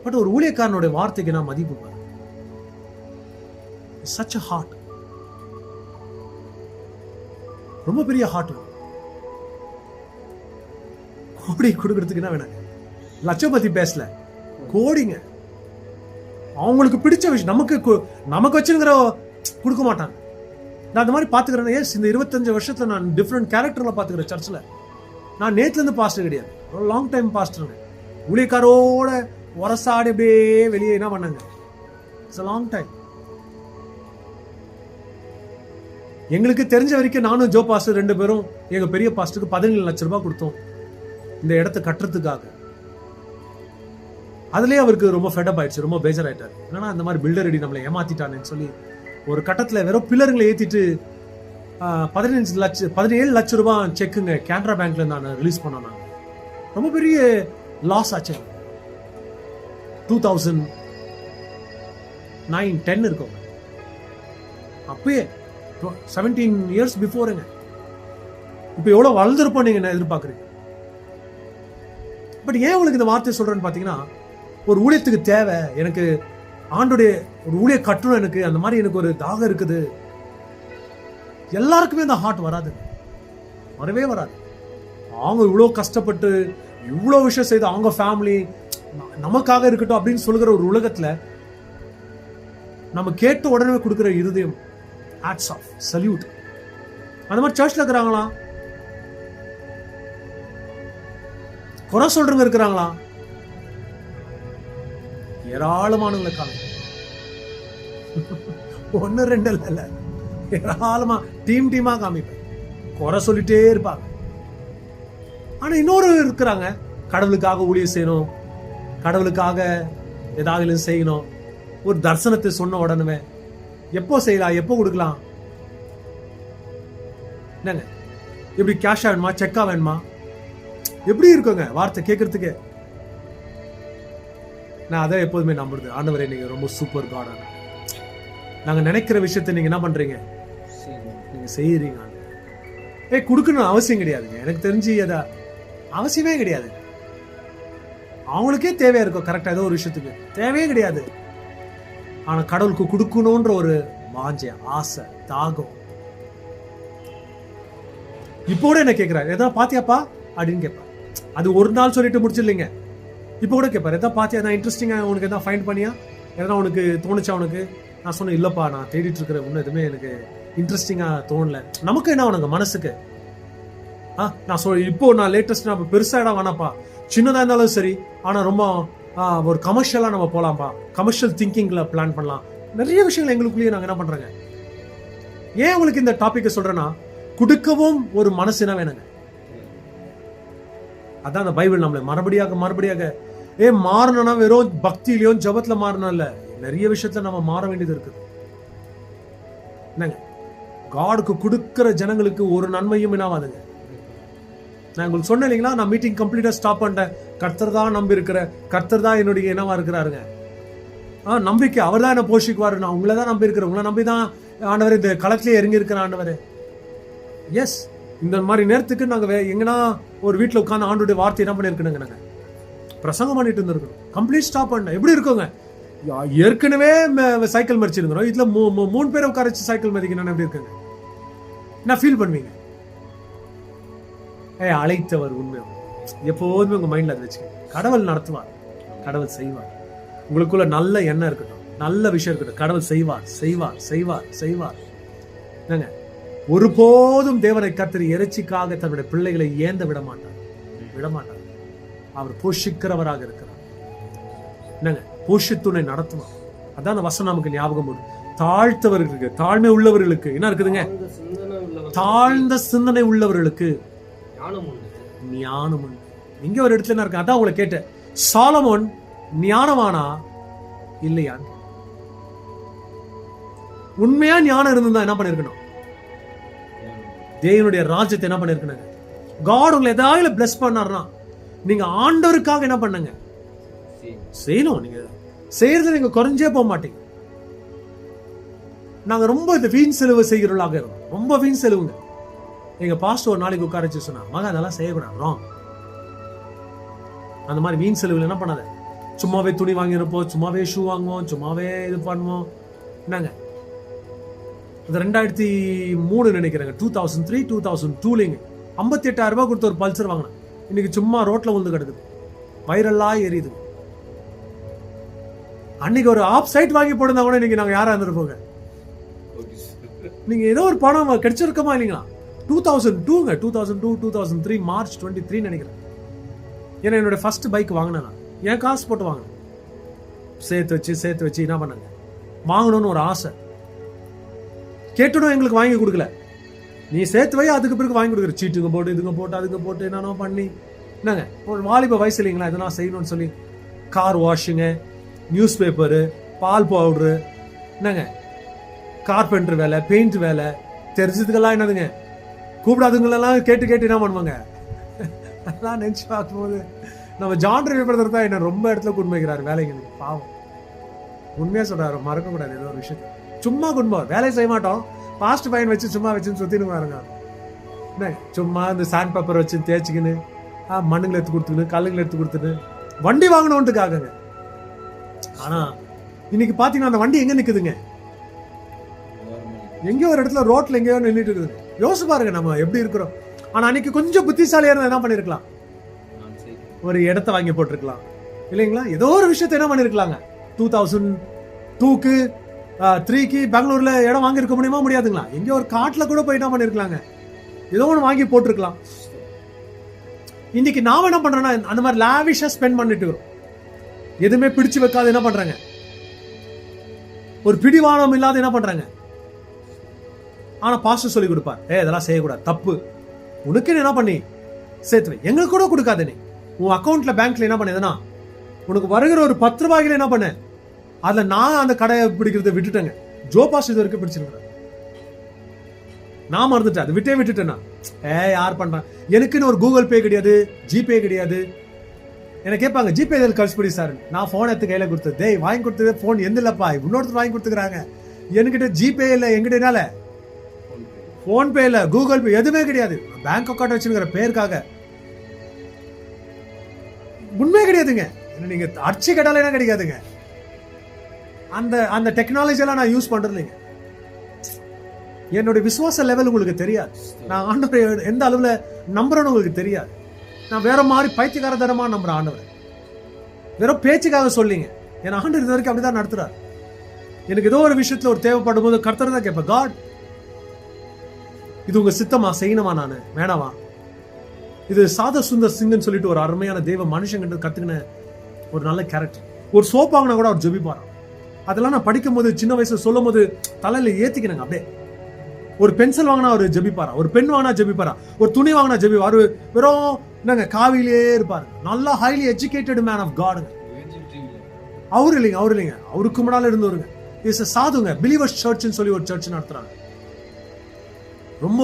பட் ஒரு ஊழியக்காரனுடைய வார்த்தைக்கு நான் மதிப்பு பாரு. such a heart, ரொம்ப பெரிய ஹார்ட். கோடி கொடுக்கறதுக்கு என்ன வேணாங்க, லட்சம் பத்தி பேசல, கோடிங்க. அவங்களுக்கு பிடிச்ச விஷயம் நமக்கு வச்சுங்கிற கொடுக்க மாட்டாங்க. நான் அந்த மாதிரி பாத்துக்கிறேன். எஸ், இந்த 25 வருஷத்துல நான் டிஃப்ரெண்ட் கேரக்டர்ல பாத்துக்கிறேன் சர்ச்சில். நான் நேத்துல இருந்து பாஸ்டர் கிடையாது, ஒரு லாங் டைம் பாஸ்டருங்க. ஊழியக்காரோட உரசாடி அப்படியே வெளியே என்ன பண்ணாங்க, இட்ஸ் a long time. எங்களுக்கு தெரிஞ்ச வரைக்கும் நானும் ஜோ பாஸ்டர் 2 பேரும் எங்க பெரிய பாஸ்டருக்கு 17 லட்சம் ரூபாய் கொடுத்தோம் இந்த இடத்தை கட்டுறதுக்காக. அதுலயே அவருக்கு ரொம்ப ஃபெடப் ஆயிடுச்சு, ரொம்ப பேஜர் ஆயிட்டாரு. என்னன்னா இந்த மாதிரி பில்டர் ரெடி நம்மளை ஏமாத்திட்டானேன்னு சொல்லி ஒரு கட்டத்துல வெறும் பில்லருங்களை ஏத்திட்டு 17 லட்சம் ரூபாய் செக்குங்க கேனரா பேங்க்ல நான் ரிலீஸ் பண்ணோம். ரொம்ப பெரிய லாஸ் ஆச்சு. 2009-10 இருக்கும். அப்பயே 17 years பிஃபோருங்க. இப்போ எவ்வளோ வளர்ந்துருப்போம் நீங்கள் என்ன எதிர்பார்க்குறீங்க? பட் ஏன் உங்களுக்கு இந்த வார்த்தை சொல்கிறேன்னு பார்த்தீங்கன்னா, ஒரு ஊழியத்துக்கு தேவை, எனக்கு ஆண்டுடைய ஒரு ஊழிய கட்டணும், எனக்கு அந்த மாதிரி எனக்கு ஒரு தாகம் இருக்குது. எல்லாருக்குமே அந்த ஹார்ட் வராது, வரவே வராது. அவங்க இவ்வளோ கஷ்டப்பட்டு இவ்வளோ விஷயம் செய்து அவங்க ஃபேமிலி நமக்காக இருக்கட்டும் அப்படின்னு சொல்லுகிற ஒரு உலகத்தில் நம்ம கேட்ட உடனே கொடுக்குற இருதயம், ஹேட்ஸ் ஆஃப், சல்யூட். அந்த மாதிரி சர்ச்சில் இருக்கிறாங்களா? குறை சொல்றவங்க இருக்கிறாங்களா? ஏராளமானவங்களை காணும். 1 2 இல்ல, ஏராளமா டீமா காமிப்பேன். குறை சொல்லிட்டே இருப்பாங்க. ஆனா இன்னொரு இருக்கிறாங்க, கடவுளுக்காக ஊழியம் செய்யணும், கடவுளுக்காக ஏதாவது செய்யணும். ஒரு தரிசனத்தை சொன்ன உடனே எப்போ செய்யலாம், எப்போ கொடுக்கலாம், என்னங்க எப்படி கேஷா வேணுமா, செக்கா வேணுமா, எப்படி இருக்குங்க வார்த்தை கேட்கறதுக்கு. நான் அதை எப்போதுமே நம்புறது, ஆண்டவரே நீங்க ரொம்ப சூப்பர் காட், நாங்க நினைக்கிற விஷயத்தை நீங்க என்ன பண்றீங்க, நீங்க செய்யறீங்க. கொடுக்கணும் அவசியம் கிடையாதுங்க, எனக்கு தெரிஞ்சு அதை அவசியமே கிடையாது. அவங்களுக்கே தேவையா இருக்கும் கரெக்டா, ஏதோ ஒரு விஷயத்துக்கு தேவையே கிடையாது. ஆனா கடவுளுக்கு கொடுக்கணும்ன்ற ஒரு வாஞ்சை, ஆசை, தாகம். இப்போ கூட என்ன கேட்கிறாரு, எதாவது பாத்தியாப்பா அப்படின்னு கேட்பாரு. அது ஒரு நாள் சொல்லிட்டு முடிச்சிடலைங்க. இப்போ கூட கேட்பாரு, எதாவது பாத்தியா, எதாவது இன்ட்ரெஸ்டிங்கா உனக்கு எதாவது ஃபைண்ட் பண்ணியா, எதனா உனக்கு தோணுச்சா உனக்கு? நான் சொன்னேன், இல்லப்பா நான் தேடிட்டு இருக்கிற ஒன்றும் எதுவுமே எனக்கு இன்ட்ரெஸ்டிங்கா தோணல. நமக்கு என்ன உனக்கு மனசுக்கு நான் இப்போ நான் லேட்டஸ்ட் நான் பெருசா இடம் வேணாப்பா, சின்னதா இருந்தாலும் சரி, ஆனா ரொம்ப ஒரு கமர்ஷியலா நம்ம போலாம்ப்பா, கமர்ஷியல் திங்கிங்ல பிளான் பண்ணலாம். நிறைய விஷயங்கள் எங்களுக்குள்ளேயே நாங்க என்ன பண்றோங்க. ஏன் உங்களுக்கு இந்த டாபிக் சொல்றேன்னா, கொடுக்கவும் ஒரு மனசு என்ன வேணுங்க. அதான் அந்த பைபிள் நம்மளை மறுபடியாக மாறணும்னா வெறும் பக்தியிலையும் ஜபத்துல மாறணும் இல்ல, நிறைய விஷயத்துல நம்ம மாற வேண்டியது இருக்குது. என்னங்க, காடுக்கு கொடுக்கிற ஜனங்களுக்கு ஒரு நன்மையும் என்னாவாதுங்க. நான் உங்களுக்கு சொன்னேன் இல்லைங்களா, நான் மீட்டிங் கம்ப்ளீட்டா ஸ்டாப் பண்ணிட்டேன். கர்த்தர் தான் நம்பி இருக்கிற, கர்த்தர் தான் என்னுடைய என்னவா இருக்கிறாருங்க. நம்பிக்கை, அவர் தான் என்ன போஷிக்குவாரு. நான் உங்களை தான் நம்பி இருக்கிறேன், உங்களை நம்பி தான் ஆண்டவர் இந்த களத்திலே இறங்கி இருக்கிற ஆண்டவர். எஸ், இந்த மாதிரி நேரத்துக்கு நாங்க எங்கன்னா ஒரு வீட்டுல உட்காந்து ஆண்டுடைய வார்த்தை என்ன பண்ணிருக்கணுங்க, நாங்க பிரசங்கம் பண்ணிட்டு இருந்திருக்கணும். கம்ப்ளீட் ஸ்டாப் பண்ண எப்படி இருக்குங்க. ஏற்கனவே சைக்கிள் மறிச்சிருக்கிறோம், இதுல 3 பேரை உட்காரச்சு சைக்கிள் மதிக்கணும், எப்படி இருக்குங்க, நான் ஃபீல் பண்ணுவீங்க. அழைத்தவர் உண்மை, எப்போதுமே உங்க மைண்ட்ல அதை வச்சுக்கோங்க. கடவுள் நடத்துவார், கடவுள் செய்வார். உங்களுக்குள்ள நல்ல எண்ணம் இருக்கட்டும், நல்ல விஷயம் இருக்கட்டும், கடவுள் செய்வார் செய்வார் செய்வார் செய்வார். என்னங்க, ஒருபோதும் தேவனை கர்த்தர் இறைச்சிக்காக தன்னுடைய பிள்ளைகளை ஏந்த விடமாட்டார். அவர் போஷிக்கிறவராக இருக்கிறார். என்னங்க, போஷித்துணை நடத்துவார். அதான் வசனம் நமக்கு ஞாபகம் வரும். தாழ்த்தவர்களுக்கு, தாழ்மை உள்ளவர்களுக்கு என்ன இருக்குதுங்க, தாழ்ந்த சிந்தனை உள்ளவர்களுக்கு ஞானம் உண்டு. இங்க ஒரு இடத்துல என்ன இருக்கு, அதான் உங்களை கேட்டேன், சாலமோன் ஞானமானா இல்லையா? உண்மையா ஞானம் இருந்தா என்ன பண்ணிருக்கணும், தேவனுடைய ராஜ்யத்தை என்ன பண்ணிருக்கணும். காட் உங்களை ஏதாவது பிளஸ் பண்ணாருன்னா நீங்க ஆண்டவருக்காக என்ன பண்ணுங்க, செய்யணும். நீங்க செய்யறது நீங்க குறைஞ்சே போக மாட்டீங்க. நாங்க ரொம்ப இந்த வீண் செலவு செய்கிறவர்களாக இருக்கோம், ரொம்ப வீண் செலவுங்க. எங்க பாஸ்டர் ஒரு நாளைக்கு உட்காரச்சு சொன்னா, மகன் அதெல்லாம் செய்யக்கூடாது, அந்த மாதிரி வீண் செலவுல என்ன பண்ணாத. சும்மாவே துணி வாங்கிருப்போம், சும்மாவே ஷூ வாங்குவோம், சும்மாவே இது பண்ணுவோம். என்னங்க, அது 2003 நினைக்கிறேங்க, 2003 2002 58,000 ரூபாய் கொடுத்த ஒரு பல்சர் வாங்கினேன். இன்னைக்கு சும்மா ரோட்ல வந்து கிடக்குது, வைரலா எரியுது. அன்னைக்கு ஒரு ஆப் சைட் வாங்கி போடுறதா கூட இன்னைக்கு நாங்க யாரா இருந்திருப்போங்க. நீங்க ஏதோ ஒரு பணம் கிடைச்சிருக்கமா இல்லைங்களா? 2002 2003 மார்ச் 23 நினைக்கிறேன். ஏன்னா என்னோட ஃபர்ஸ்ட் பைக் வாங்கினேன், என் காசு போட்டு வாங்கினேன். சேர்த்து வச்சு என்ன பண்ணாங்க, வாங்கணும்னு ஒரு ஆசை. கேட்டணும், எங்களுக்கு வாங்கி கொடுக்கல. நீ சேர்த்து வை, அதுக்கு பிறகு வாங்கி கொடுக்குற. சீட்டுங்க போட்டு, இதுங்க போட்டு, அதுங்க போட்டு என்னென்ன பண்ணி, என்னங்க ஒரு வாலிப வயசு இல்லைங்களா, எதனா செய்யணும்னு சொல்லி கார் வாஷிங்கு, நியூஸ் பேப்பரு, பால் பவுடரு, என்னங்க கார்பெண்டர் வேலை, பெயிண்ட் வேலை, தெரிஞ்சதுக்கெல்லாம் என்னதுங்க, கூப்பிடாதுங்களெல்லாம் கேட்டு என்ன பண்ணுவாங்க. அதெல்லாம் நினைச்சு பார்க்கும்போது நம்ம ஜான் ரவி பிரதர் தான் என்ன ரொம்ப இடத்துல கொண்டு வைக்கிறாரு வேலைக்கு. பாவம், உண்மையா சொல்றாரு, மறக்க கூடாது. ஏதோ ஒரு விஷயம் சும்மா கொண்டு வேலையை செய்ய மாட்டோம், பாஸ்ட் பையன் வச்சு சும்மா வச்சுன்னு சுத்தின்னு பாருங்க. சும்மா இந்த சாண்ட் பேப்பர் வச்சு தேய்ச்சிக்கின்னு மண்ணுங்களை எடுத்து கொடுத்துக்கின்னு கல்லுங்களை எடுத்து கொடுத்துட்டு வண்டி வாங்கணும்ட்டுக்காகங்க. ஆனா இன்னைக்கு பாத்தீங்கன்னா அந்த வண்டி எங்க நிக்குதுங்க? எங்கேயோ ஒரு இடத்துல ரோட்ல எங்கேயோ நின்றுட்டு இருக்குதுங்க. யோசிச்சு பாருங்க நம்ம எப்படி இருக்கிறோம். ஆனா அன்னைக்கு கொஞ்சம் புத்திசாலியா இருந்தா என்ன பண்ணிருக்கலாம்? ஒரு இடத்த வாங்கி போட்டிருக்கலாம் இல்லைங்களா? ஏதோ ஒரு விஷயத்த என்ன பண்ணிருக்கலாங்க. 2002க்கு 3க்கு பெங்களூர்ல இடம் வாங்கி இருக்க முடியுமா? முடியாதுங்களா? எங்கேயோ ஒரு காட்டுல கூட போய் என்ன பண்ணிருக்கலாங்க. ஏதோ ஒன்று வாங்கி போட்டிருக்கலாம். இன்னைக்கு நாம என்ன பண்றோம்னா அந்த மாதிரி லாவிஷா ஸ்பெண்ட் பண்ணிட்டு வரும். எதுவுமே பிடிச்சு வைக்காது என்ன பண்றாங்க, ஒரு பிடிவானம் இல்லாத என்ன பண்றாங்க. ஆனா பாஸ்டர் சொல்லி கொடுப்பார், இதெல்லாம் செய்யக்கூடாது, தப்பு. உனக்கு என்ன பண்ணி சேர்த்து வை, எங்களுக்கு கூட கொடுக்காத. நீ உன் அக்கௌண்ட்ல பேங்க்ல என்ன பண்ணதுன்னா உனக்கு வருகிற ஒரு 10 ரூபாய்க்கு என்ன பண்ண, அதுல நான் அந்த கடையை பிடிக்கிறத விட்டுட்டேங்க. ஜோ பாஸ்டர் இது வரைக்கும் பிடிச்சிருக்கிறேன், நான் மறந்துட்டேன், அதை விட்டுட்டேன்னா. யார் பண்றான்? எனக்குன்னு ஒரு கூகுள் பே கிடையாது, ஜிபே கிடையாது. என்ன கேட்பாங்க, ஜிபே இதில் கழிச்சுப்படி சார். நான் போன் எடுத்து கையில கொடுத்தது, வாங்கி கொடுத்தது போன் எந்த இல்லப்பா, இன்னொருத்தர் வாங்கி கொடுத்துக்கிறாங்க. என்கிட்ட ஜிபே இல்லை, எங்கிட்ட போன் பே இல்ல, கூகுள் பே எதுவுமே கிடையாது. பேங்க் அக்கௌண்ட் வச்சுக்கிற பேருக்காக உண்மை கிடையாதுங்க. நீங்க அடிச்சு கேட்டாலும் என்ன கிடைக்காதுங்க. அந்த அந்த டெக்னாலஜி எல்லாம் நான் யூஸ் பண்றது இல்லைங்க. என்னுடைய விசுவாச லெவல் உங்களுக்கு தெரியாது. நான் ஆண்டவரை எந்த அளவுல நம்புறேன்னு உங்களுக்கு தெரியாது. நான் வேற மாதிரி பைத்தியகாரதனமா நம்புறேன் ஆண்டவரை. வெறும் பேச்சுக்காக சொல்லிங்க. என் ஆண்டவர் இது வரைக்கும் அப்படிதான் நடத்துறாரு. எனக்கு ஏதோ ஒரு விஷயத்துல ஒரு தேவைப்படும் போது கர்த்தர் தான் கேட்பேன், காட் இது உங்க சித்தமா, செய்யணுமா, நானு வேணாமா? இது சாத சுந்தர் சிங்னு சொல்லிட்டு ஒரு அருமையான தெய்வ மனுஷங்கிட்ட கத்துக்கின ஒரு நல்ல கேரக்டர். ஒரு சோப் வாங்கினா கூட அவர் ஜெபிப்பாராம். அதெல்லாம் நான் படிக்கும் போது சின்ன வயசுல சொல்லும் போது தலையில ஏத்திக்கினாங்க அப்படியே. ஒரு பென்சில் வாங்கினா அவர் ஜெபிப்பாரா, ஒரு பென் வாங்கினா ஜெபிப்பாரா, ஒரு துணி வாங்கினா ஜெபிப்பார். வெறும் என்னங்க காவிலே இருப்பாரு. நல்லா ஹைலி எஜுகேட்டட் மேன் ஆஃப் காடுங்க. அவரு இல்லைங்க, அவருக்கு முன்னால இருந்தவருங்க. இஸ் சாதுங்க. பிலீவர்ஸ் சர்ச்னு சொல்லி ஒரு சர்ச் நடத்துறாங்க. ரொம்ப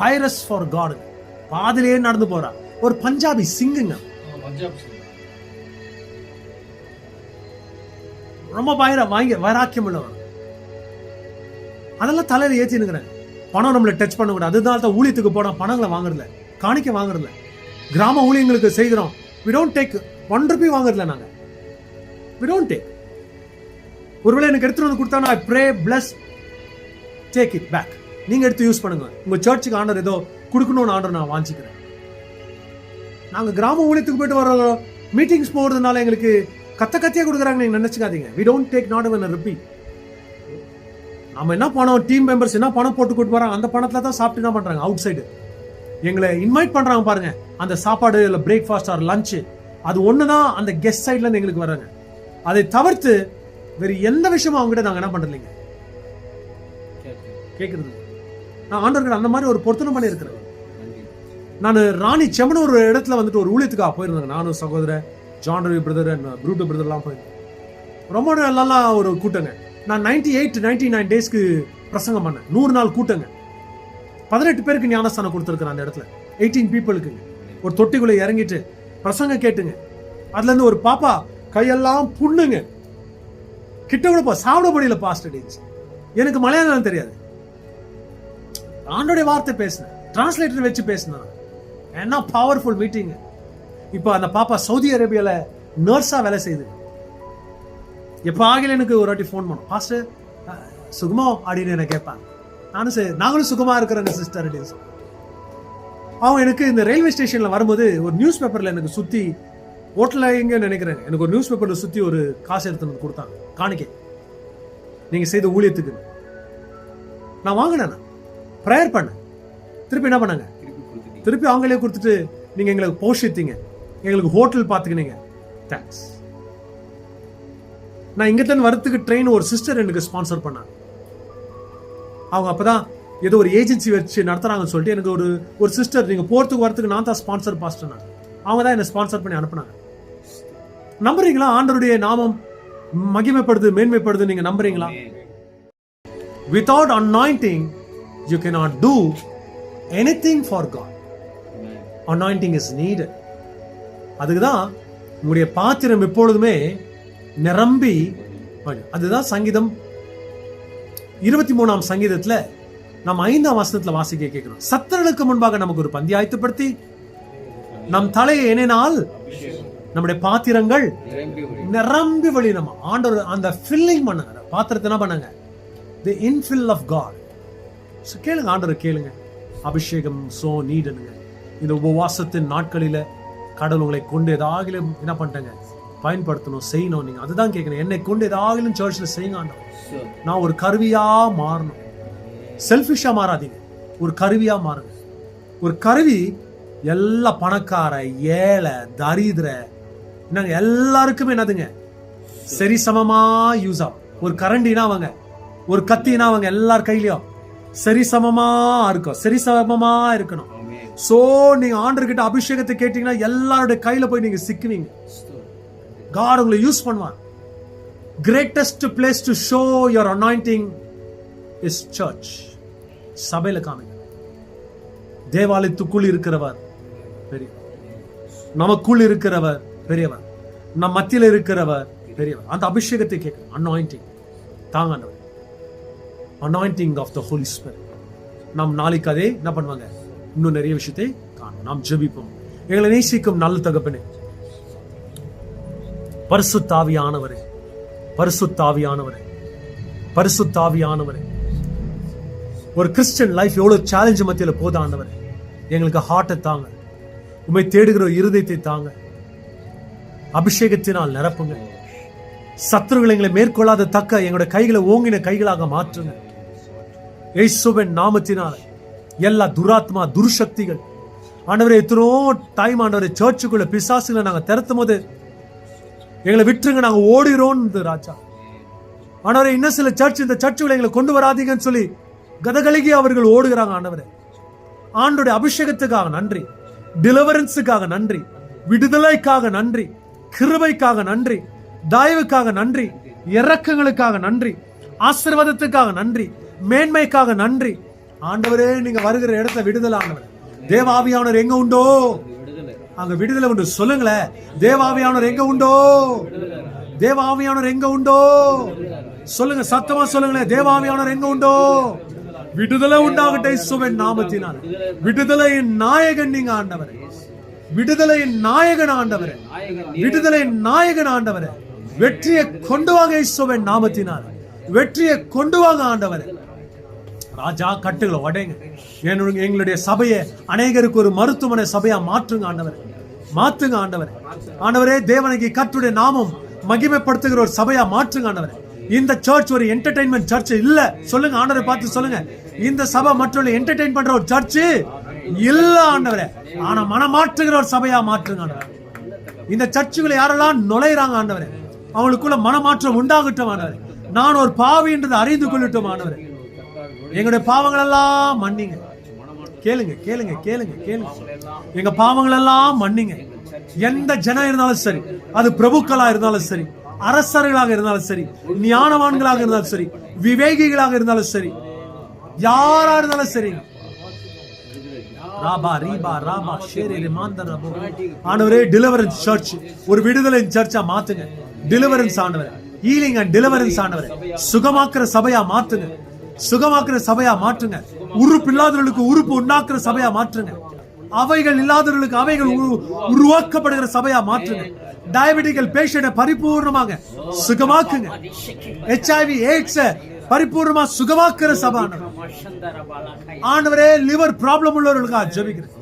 பைரஸ் ஃபார் காட், பாதிலே நடந்து போறா. ஒரு பஞ்சாபி சிங்குங்க, ரொம்ப வைராக்கியம் உள்ளவர். அதெல்லாம் தலையில ஏத்தினுங்கிறேன். பணம் நம்மளை டச் பண்ண கூடாது. அதனால தான் ஊழியத்துக்கு போனா பணங்களை வாங்குறதில்ல, காணிக்க வாங்குறதில்ல. கிராம ஊழியங்களுக்கு செய்கிறோம். we don't take 1 ரூபி வாங்குறதில்ல நாங்க. we don't take. ஒருவேளை எனக்கு எடுத்துட்டு வந்து கொடுத்தா I pray bless, take it back. நீங்க எடுத்து யூஸ் பண்ணுங்க. உங்க சர்ச்சுக்கு ஆண்டர் ஏதோ கொடுக்கணும்னு ஆண்டர் நான் வாஞ்சிக்கிறேன். நாங்க கிராம ஊழியத்துக்கு போயிட்டு வர மீட்டிங்ஸ் போறதுனால எங்களுக்கு கத்தியா கொடுக்குறாங்க நீங்க நினைச்சுக்காதீங்க. we don't take not even a rupee. நம்ம என்ன பணம், டீம் மெம்பர்ஸ் என்ன பணம் போட்டு கூட்டு வராங்க, அந்த பணத்துல தான் சாப்பிட்டு என்ன பண்றாங்க. அவுட் சைடு எங்களை இன்வைட் பண்றாங்க பாருங்க, அந்த சாப்பாடு இல்ல பிரேக்ஃபாஸ்ட் ஆர் லஞ்ச், அது ஒண்ணுதான் அந்த கெஸ்ட் சைட்ல இருந்து எங்களுக்கு வராங்க. அதை தவிர்த்து வேற எந்த விஷயமும் அவங்ககிட்ட நாங்க என்ன பண்றீங்க கேட்கறது. நான் ஆண்டவர்கள் அந்த மாதிரி ஒரு பொருத்தனை பண்ணி இருக்கிறேன். நான் ராணி செம்மனூர் ஒரு இடத்துல வந்துட்டு ஒரு ஊழியத்துக்காக போயிருந்தாங்க. நானும் சகோதரர் ஜான் ரவி பிரதர் அண்ட் ப்ரூட்டோ பிரதர் எல்லாம் போயிருந்தேன். ரொம்ப நல்லா ஒரு கூட்டங்க. நான் 99 டேஸ்க்கு பிரசங்கம் பண்ணேன். 100 நாள் கூட்டங்க. 18 பேருக்கு ஞானஸ்தானம் கொடுத்துருக்கிறேன் அந்த இடத்துல. 18 பீப்புளுக்கு ஒரு தொட்டிக்குள்ள இறங்கிட்டு பிரசங்கம் கேட்டுங்க. அதுல இருந்து ஒரு பாப்பா கையெல்லாம் புண்ணுங்க, கிட்ட கூட சாப்பிட முடியல பாஸ்டர். எனக்கு மலையாளம் தெரியாது. ஆண்டோடைய வார்த்தை பேசினேன், டிரான்ஸ்லேட்டர் வச்சு பேசினேன். என்ன பவர்ஃபுல் மீட்டிங். இப்போ அந்த பாப்பா சவுதி அரேபியால நர்ஸா வேலை செய்யுது. எப்ப ஆகல எனக்கு ஒரு வாட்டி ஃபோன் பண்ணோம், பாஸ்டர் சுகமா அப்படின்னு என்ன கேட்பாங்க. நாங்களும் சுகமா இருக்கிறேன் சிஸ்டர் அப்படின்னு. அவங்க எனக்கு இந்த ரயில்வே ஸ்டேஷன்ல வரும்போது ஒரு நியூஸ் பேப்பர்ல எனக்கு சுத்தி, ஹோட்டல்ல எங்க நினைக்கிறேன், எனக்கு ஒரு நியூஸ் பேப்பர்ல சுத்தி ஒரு காசு எடுத்து வந்து கொடுத்தாங்க காணிக்கை, நீங்க செய்த ஊழியத்துக்கு. நான் வாங்கினேன், ப்ரேயர் பண்ணேன். திருப்பி என்ன பண்ணாங்க, திருப்பி அவங்களே கொடுத்துட்டு நீங்க எங்களுக்கு போஷித்தீங்க, எங்களுக்கு ஹோட்டல் பார்த்துக்கினீங்க, தேங்க்ஸ். நான் இங்கத்தான் வரத்துக்கு ட்ரெயின் ஒரு சிஸ்டர் எனக்கு ஸ்பான்சர் பண்ணாங்க. அவங்க அப்பதான் ஏதோ ஒரு ஏஜென்சி வச்சு நடத்துறாங்கன்னு சொல்லிட்டு எனக்கு ஒரு சிஸ்டர், நீங்க போறதுக்கு வரத்துக்கு நான் தான் ஸ்பான்சர் பாஸ்டர். அவங்க தான் என்ன ஸ்பான்சர் பண்ணி அனுப்புனாங்க. நம்புறீங்களா? ஆண்டவருடைய நாமம் மகிமைப்படுது, மேன்மைப்படுது. நீங்க நம்புறீங்களா? Without anointing you cannot do anything for God. Anointing is needed. அதுக்குதான் உங்களுடைய பாத்திரம் எப்பொழுதுமே நிரம்பி. அதுதான் சங்கீதம் 23ஆம் சங்கீதத்துல நம்ம 5ஆம் வசனத்துல வாசிக்க கேட்கிறோம். சத்துருக்களுக்கு முன்பாக நமக்கு ஒரு பந்தி ஆயத்தப்படுத்தி நம் தலையை எண்ணினால் நம்முடைய பாத்திரங்கள் நிரம்பி வழியும். ஆண்டவர் அந்த ஃபில்லிங் பண்ணுங்க, பாத்திரத்தை என்ன பண்ணுங்க, the infill of God. கேளுங்க, ஆண்டவர் கேளுங்க. அபிஷேகம் சோ நீடுங்க. இந்த உபவாசத்தின் நாட்களில கடவுள் உங்களை கொண்டு ஏதாகிலும் என்ன பண்ணிட்டேங்க பயன்படுத்தணும், செய்யணும். நீங்க அதுதான் கேட்கணும். என்னை கொண்டு ஏதாகிலும் சர்ச்ல செய்யுங்க ஆண்டவர். நான் ஒரு கருவியா மாறணும். செல்ஃபிஷா மாறாதீங்க, ஒரு கருவியா மாறுங்க. ஒரு கருவி எல்லா பணக்கார, ஏழை, தரித்திர எல்லாருக்குமே என்னதுங்க சரி சமமா யூஸ் ஆகும். ஒரு கரண்டினா அவங்க, ஒரு கத்தினா அவங்க எல்லார் கையிலயும் சரி சமமா இருக்கும், சரி சமமா இருக்கணும். சோ நீங்க ஆண்டவர்கிட்ட அபிஷேகத்தை கேட்டீங்கன்னா எல்லாருடைய கையில போய் நீங்க சிக்குவீங்க. God உங்களை யூஸ் பண்ணுவார். Greatest place to show your anointing is church. சபையில காமிங்க. தேவாலயத்துக்குள் இருக்கிறவர் பெரியவர், நமக்குள் இருக்கிறவர் பெரியவர், நம் மத்தியில இருக்கிறவர் பெரியவர். அந்த அபிஷேகத்தை கேட்க அனாயிண்டிங் தாங்க, anointing of the Holy Spirit. நாம் நாளைக்கு அதே என்ன பண்ணுவாங்க, இன்னும் நிறைய விஷயத்தை காணும். நாம் ஜெபிப்போம். எங்களை நேசிக்கும் நல்ல தகப்பனே, பரிசுத்தாவியானவரே, பரிசுத்தாவியானவரே, பரிசுத்தாவியானவரே, ஒரு கிறிஸ்டியன் லைஃப் எவ்வளவு சேலஞ்ச் மத்தியில போதாண்டவரே, எங்களுக்கு ஹார்ட்டை தாங்க, உம்மை தேடுகிற இருதயத்தை தாங்க, அபிஷேகத்தினால் நிரப்புங்க. சத்துருகள் எங்களை மேற்கொள்ளாத தக்க எங்களுடைய கைகளை ஓங்கின கைகளாக மாற்றுங்க. இயேசுவின் நாமத்தினால எல்லா துராத்மா துர்சக்திகள் ஆண்டவரே, எத்தனோ டைம் ஆண்டவரே சர்ச்சுக்குள்ள பிசாசுகளை நாங்க திறத்தும் போது எங்களை விட்டுருங்க, நாங்க ஓடுகிறோம் ராஜா. ஆண்டவரே, இன்னும் சில சர்ச் இந்த சர்ச்சுகளை எங்களை கொண்டு வராதீங்கன்னு சொல்லி கதகலகி அவர்கள் ஓடுகிறாங்க. ஆண்டவரே, ஆண்டோடைய அபிஷேகத்துக்காக நன்றி, டெலிவரன்ஸுக்காக நன்றி, விடுதலைக்காக நன்றி, கிருபைக்காக நன்றி, தயவுக்காக நன்றி, இரக்கங்களுக்காக நன்றி, ஆசீர்வாதத்துக்காக நன்றி, மேன்மைக்காக நன்றி. ஆண்டவரே, நீங்க வருகிற இடத்துல விடுதலை. ஆண்டவரே, தேவாவியானவர் எங்க உண்டோ அங்க விடுதலை உண்டு. சொல்லுங்களேன், தேவாவியானவர் எங்க உண்டோ, தேவாவியானவர் எங்க உண்டோ சொல்லுங்க, சத்தமா சொல்லுங்களேன். தேவாவியானவர் எங்க உண்டோ விடுதலை உண்டாகட்ടെ இயேசுவின் நாமத்தினால். விடுதலையின் நாயகன் நீங்க ஆண்டவரே, விடுதலையின் நாயகன் ஆண்டவரே, விடுதலையின் நாயகன் ஆண்டவரே. வெற்றியை கொண்டு வாங்க இயேசுவின் நாமத்தினால், வெற்றியை கொண்டு வாங்க ஆண்டவரே. ராஜா, கட்டுகளை உடைங்க. எங்களுடைய சபையை அநேகருக்கு ஒரு மருத்துவமனை சபையா மாற்றுங்க ஆண்டவரே, மாற்றுங்க ஆண்டவரே. ஆண்டவரே, தேவனுக்கு கர்த்தருடைய நாமம் மகிமைப்படுத்துகிற ஒரு சபையா மாற்றுங்க ஆண்டவரே. இந்த சர்ச் ஒரு என்டர்டைன்மெண்ட் சர்ச் இல்ல. சொல்லுங்க, ஆண்டவரை பார்த்து சொல்லுங்க, இந்த சபை மற்றவர்களை என்டர்டைன் பண்ற ஒரு சர்ச் இல்ல ஆண்டவரே. ஆனா மனமாற்றுகிற ஒரு சபையா மாற்றுங்க ஆண்டவரே. இந்த சர்ச்சுகளை யாரெல்லாம் நுழைறாங்க ஆண்டவரே, அவங்களுக்குள்ள மனமாற்றம் உண்டாகட்டும் ஆண்டவரே. நான் ஒரு பாவி என்றதை அறிந்து கொள்ளட்டும் ஆண்டவரே. எங்களுடைய பாவங்கள் எல்லாம் மன்னிங்க. கேளுங்க, கேளுங்க, கேளுங்க, கேளுங்க. எங்க பாவங்கள் எல்லாம் மன்னிங்க. எந்த ஜனம் இருந்தாலும் சரி, அது பிரபுக்களா இருந்தாலும் சரி, அரசர்களாக இருந்தாலும் சரி, ஞானவான்களாக இருந்தாலும் சரி, விவேகிகளாக இருந்தாலும் சரி, யாரா இருந்தாலும் சரி. ஆண்டவரே, டெலிவரன்ஸ் சர்ச் ஒரு விடுதலை சர்ச்சா மாத்துங்க. டெலிவரன்ஸ் ஆண்டவரே, ஹீலிங் அண்ட் டெலிவரன்ஸ் ஆண்டவரே, சுகமாக்குற சபையா மாத்துங்க, சுகமாக்குற சபையா மாற்றுங்க. உறுப்பு இல்லாதவர்களுக்கு உறுப்பு உண்டாக்குற சபையா மாற்றுங்க. அவைகள் இல்லாதவர்களுக்கு அவைகள் உருவாக்கப்படுகிற சபையா மாற்றுங்க. டயபெட்டிக்கல் பேஷண்ட பரிபூர்ணமாக சுகமாக்குங்க. HIV AIDS பரிபூர்ணமா சுகமாக்குற சபை ஆண்டவரே. லிவர் ப்ராப்ளம் உள்ளவர்களுக்காக ஜெபிக்கிறேன்,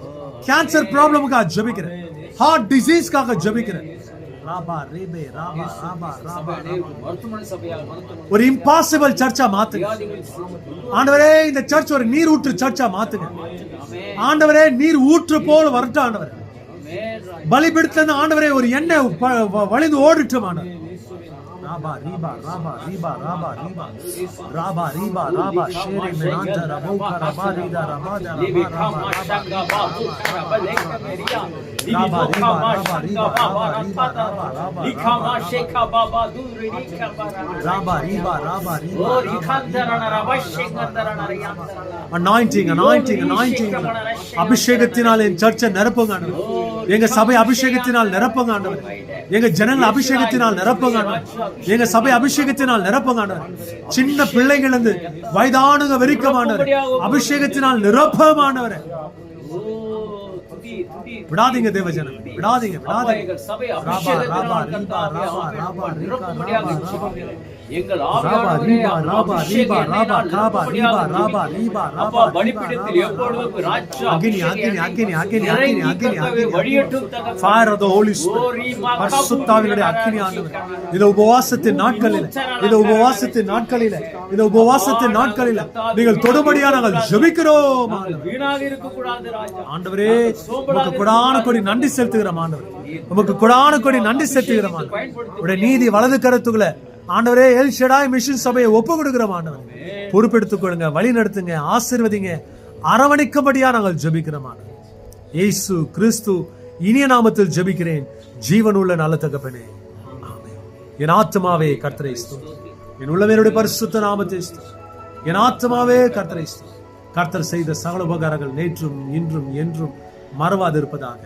கேன்சர் ப்ராப்ளமுக்காக ஜெபிக்கிறேன், ஹார்ட் டிசீஸ்க்காக ஜெபிக்கிறேன். ஒரு இம்பாசிபிள் சர்ச்சா மாத்துங்க ஆண்டவரே. இந்த சர்ச் ஒரு நீர் ஊற்று சர்ச்சா மாத்துங்க ஆண்டவரே. நீர் ஊற்று போல வரட்டும் ஆண்டவரே. பலிபீடத்துல ஆண்டவரே ஒரு எண்ணெய் வழிந்து ஓடிட்டும் ஆண்டவரே. ராபா ரீபா ராபா ரீபா ராபா ரீபா ராபா ரீபா ராபா ஷேரே மெனாந்த ரபோகா ராபா ரீதா ராபா ராபா ராபா அபிஷேகத்தினால் என் சர்ச்சை நிரப்புங்க. எங்க சபை அபிஷேகத்தினால் நிரப்புங்க ஆண்டவரே. எங்க ஜனங்கள் அபிஷேகத்தினால் நிரப்புங்க ஆண்டவரே. எங்க சபை அபிஷேகத்தினால் நிரப்புங்க ஆண்டவரே. சின்ன பிள்ளைகள் இருந்து வயதானுங்க வரைக்கும் ஆண்டவரே அபிஷேகத்தினால் நிரப்பமானவரே. விடாதீங்க தேவஜனம், விடாதீங்க, விடாதீங்க.
சபை அபிஷேகத்தினால் கர்த்தாவே ஆமென் நிரப்பும்படியாக ஜெபிக்கிறேன். எங்கள் ஆவியானவரே அப்பா பலிபீடத்தில் எப்பொழுதும் ராஜ்ய வழியட்டும்
fire of the Holy Spirit, பரிசுத்தாவினுடைய அக்கினி ஆண்டவரே. இந்த உபவாசத்தின் நாட்களில், இந்த உபவாசத்தின் நாட்களில், இந்த உபவாசத்தின் நாட்களில் நீங்கள் தொடுபடியா நாங்கள் ஜெபிக்கிறோம்.
வீணாக இருக்க கூடாது ராஜா.
ஆண்டவரே உமக்கு கொடான கொடி நன்றி செலுத்துகிறோம் ஆண்டவரே. உமக்கு கொடான கொடி நன்றி செலுத்துகிறோம் ஆண்டவரே. உடைய நீதி வலது கரத்துக்குள்ள ஆண்டவரே எல் ஷடாய் மிஷன் சபையை ஒப்பு கொடுக்கிறோம் ஆண்டவரே. பொறுப்பெடுத்துக் கொள்ளுங்க, வழி நடத்துங்க, ஆசீர்வதிங்க, அரவணைக்கும்படியா நாங்கள் ஜெபிக்கிறோம் ஆண்டவரே. இயேசு கிறிஸ்து இனிய நாமத்தில் ஜெபிக்கிறேன் ஜீவனுள்ள நல்ல தகப்பனே, ஆமென். என் ஆத்துமாவே கர்த்தரை ஸ்தோத்திரி, என் உள்ளவனுடைய பரிசுத்த நாமத்தை ஸ்தோத்திரி. என் ஆத்துமாவே கர்த்தரை ஸ்தோத்திரி. கர்த்தர் செய்த சகல உபகாரங்கள் நேற்றும் இன்றும் என்றும் மறவாது இருப்பதாக.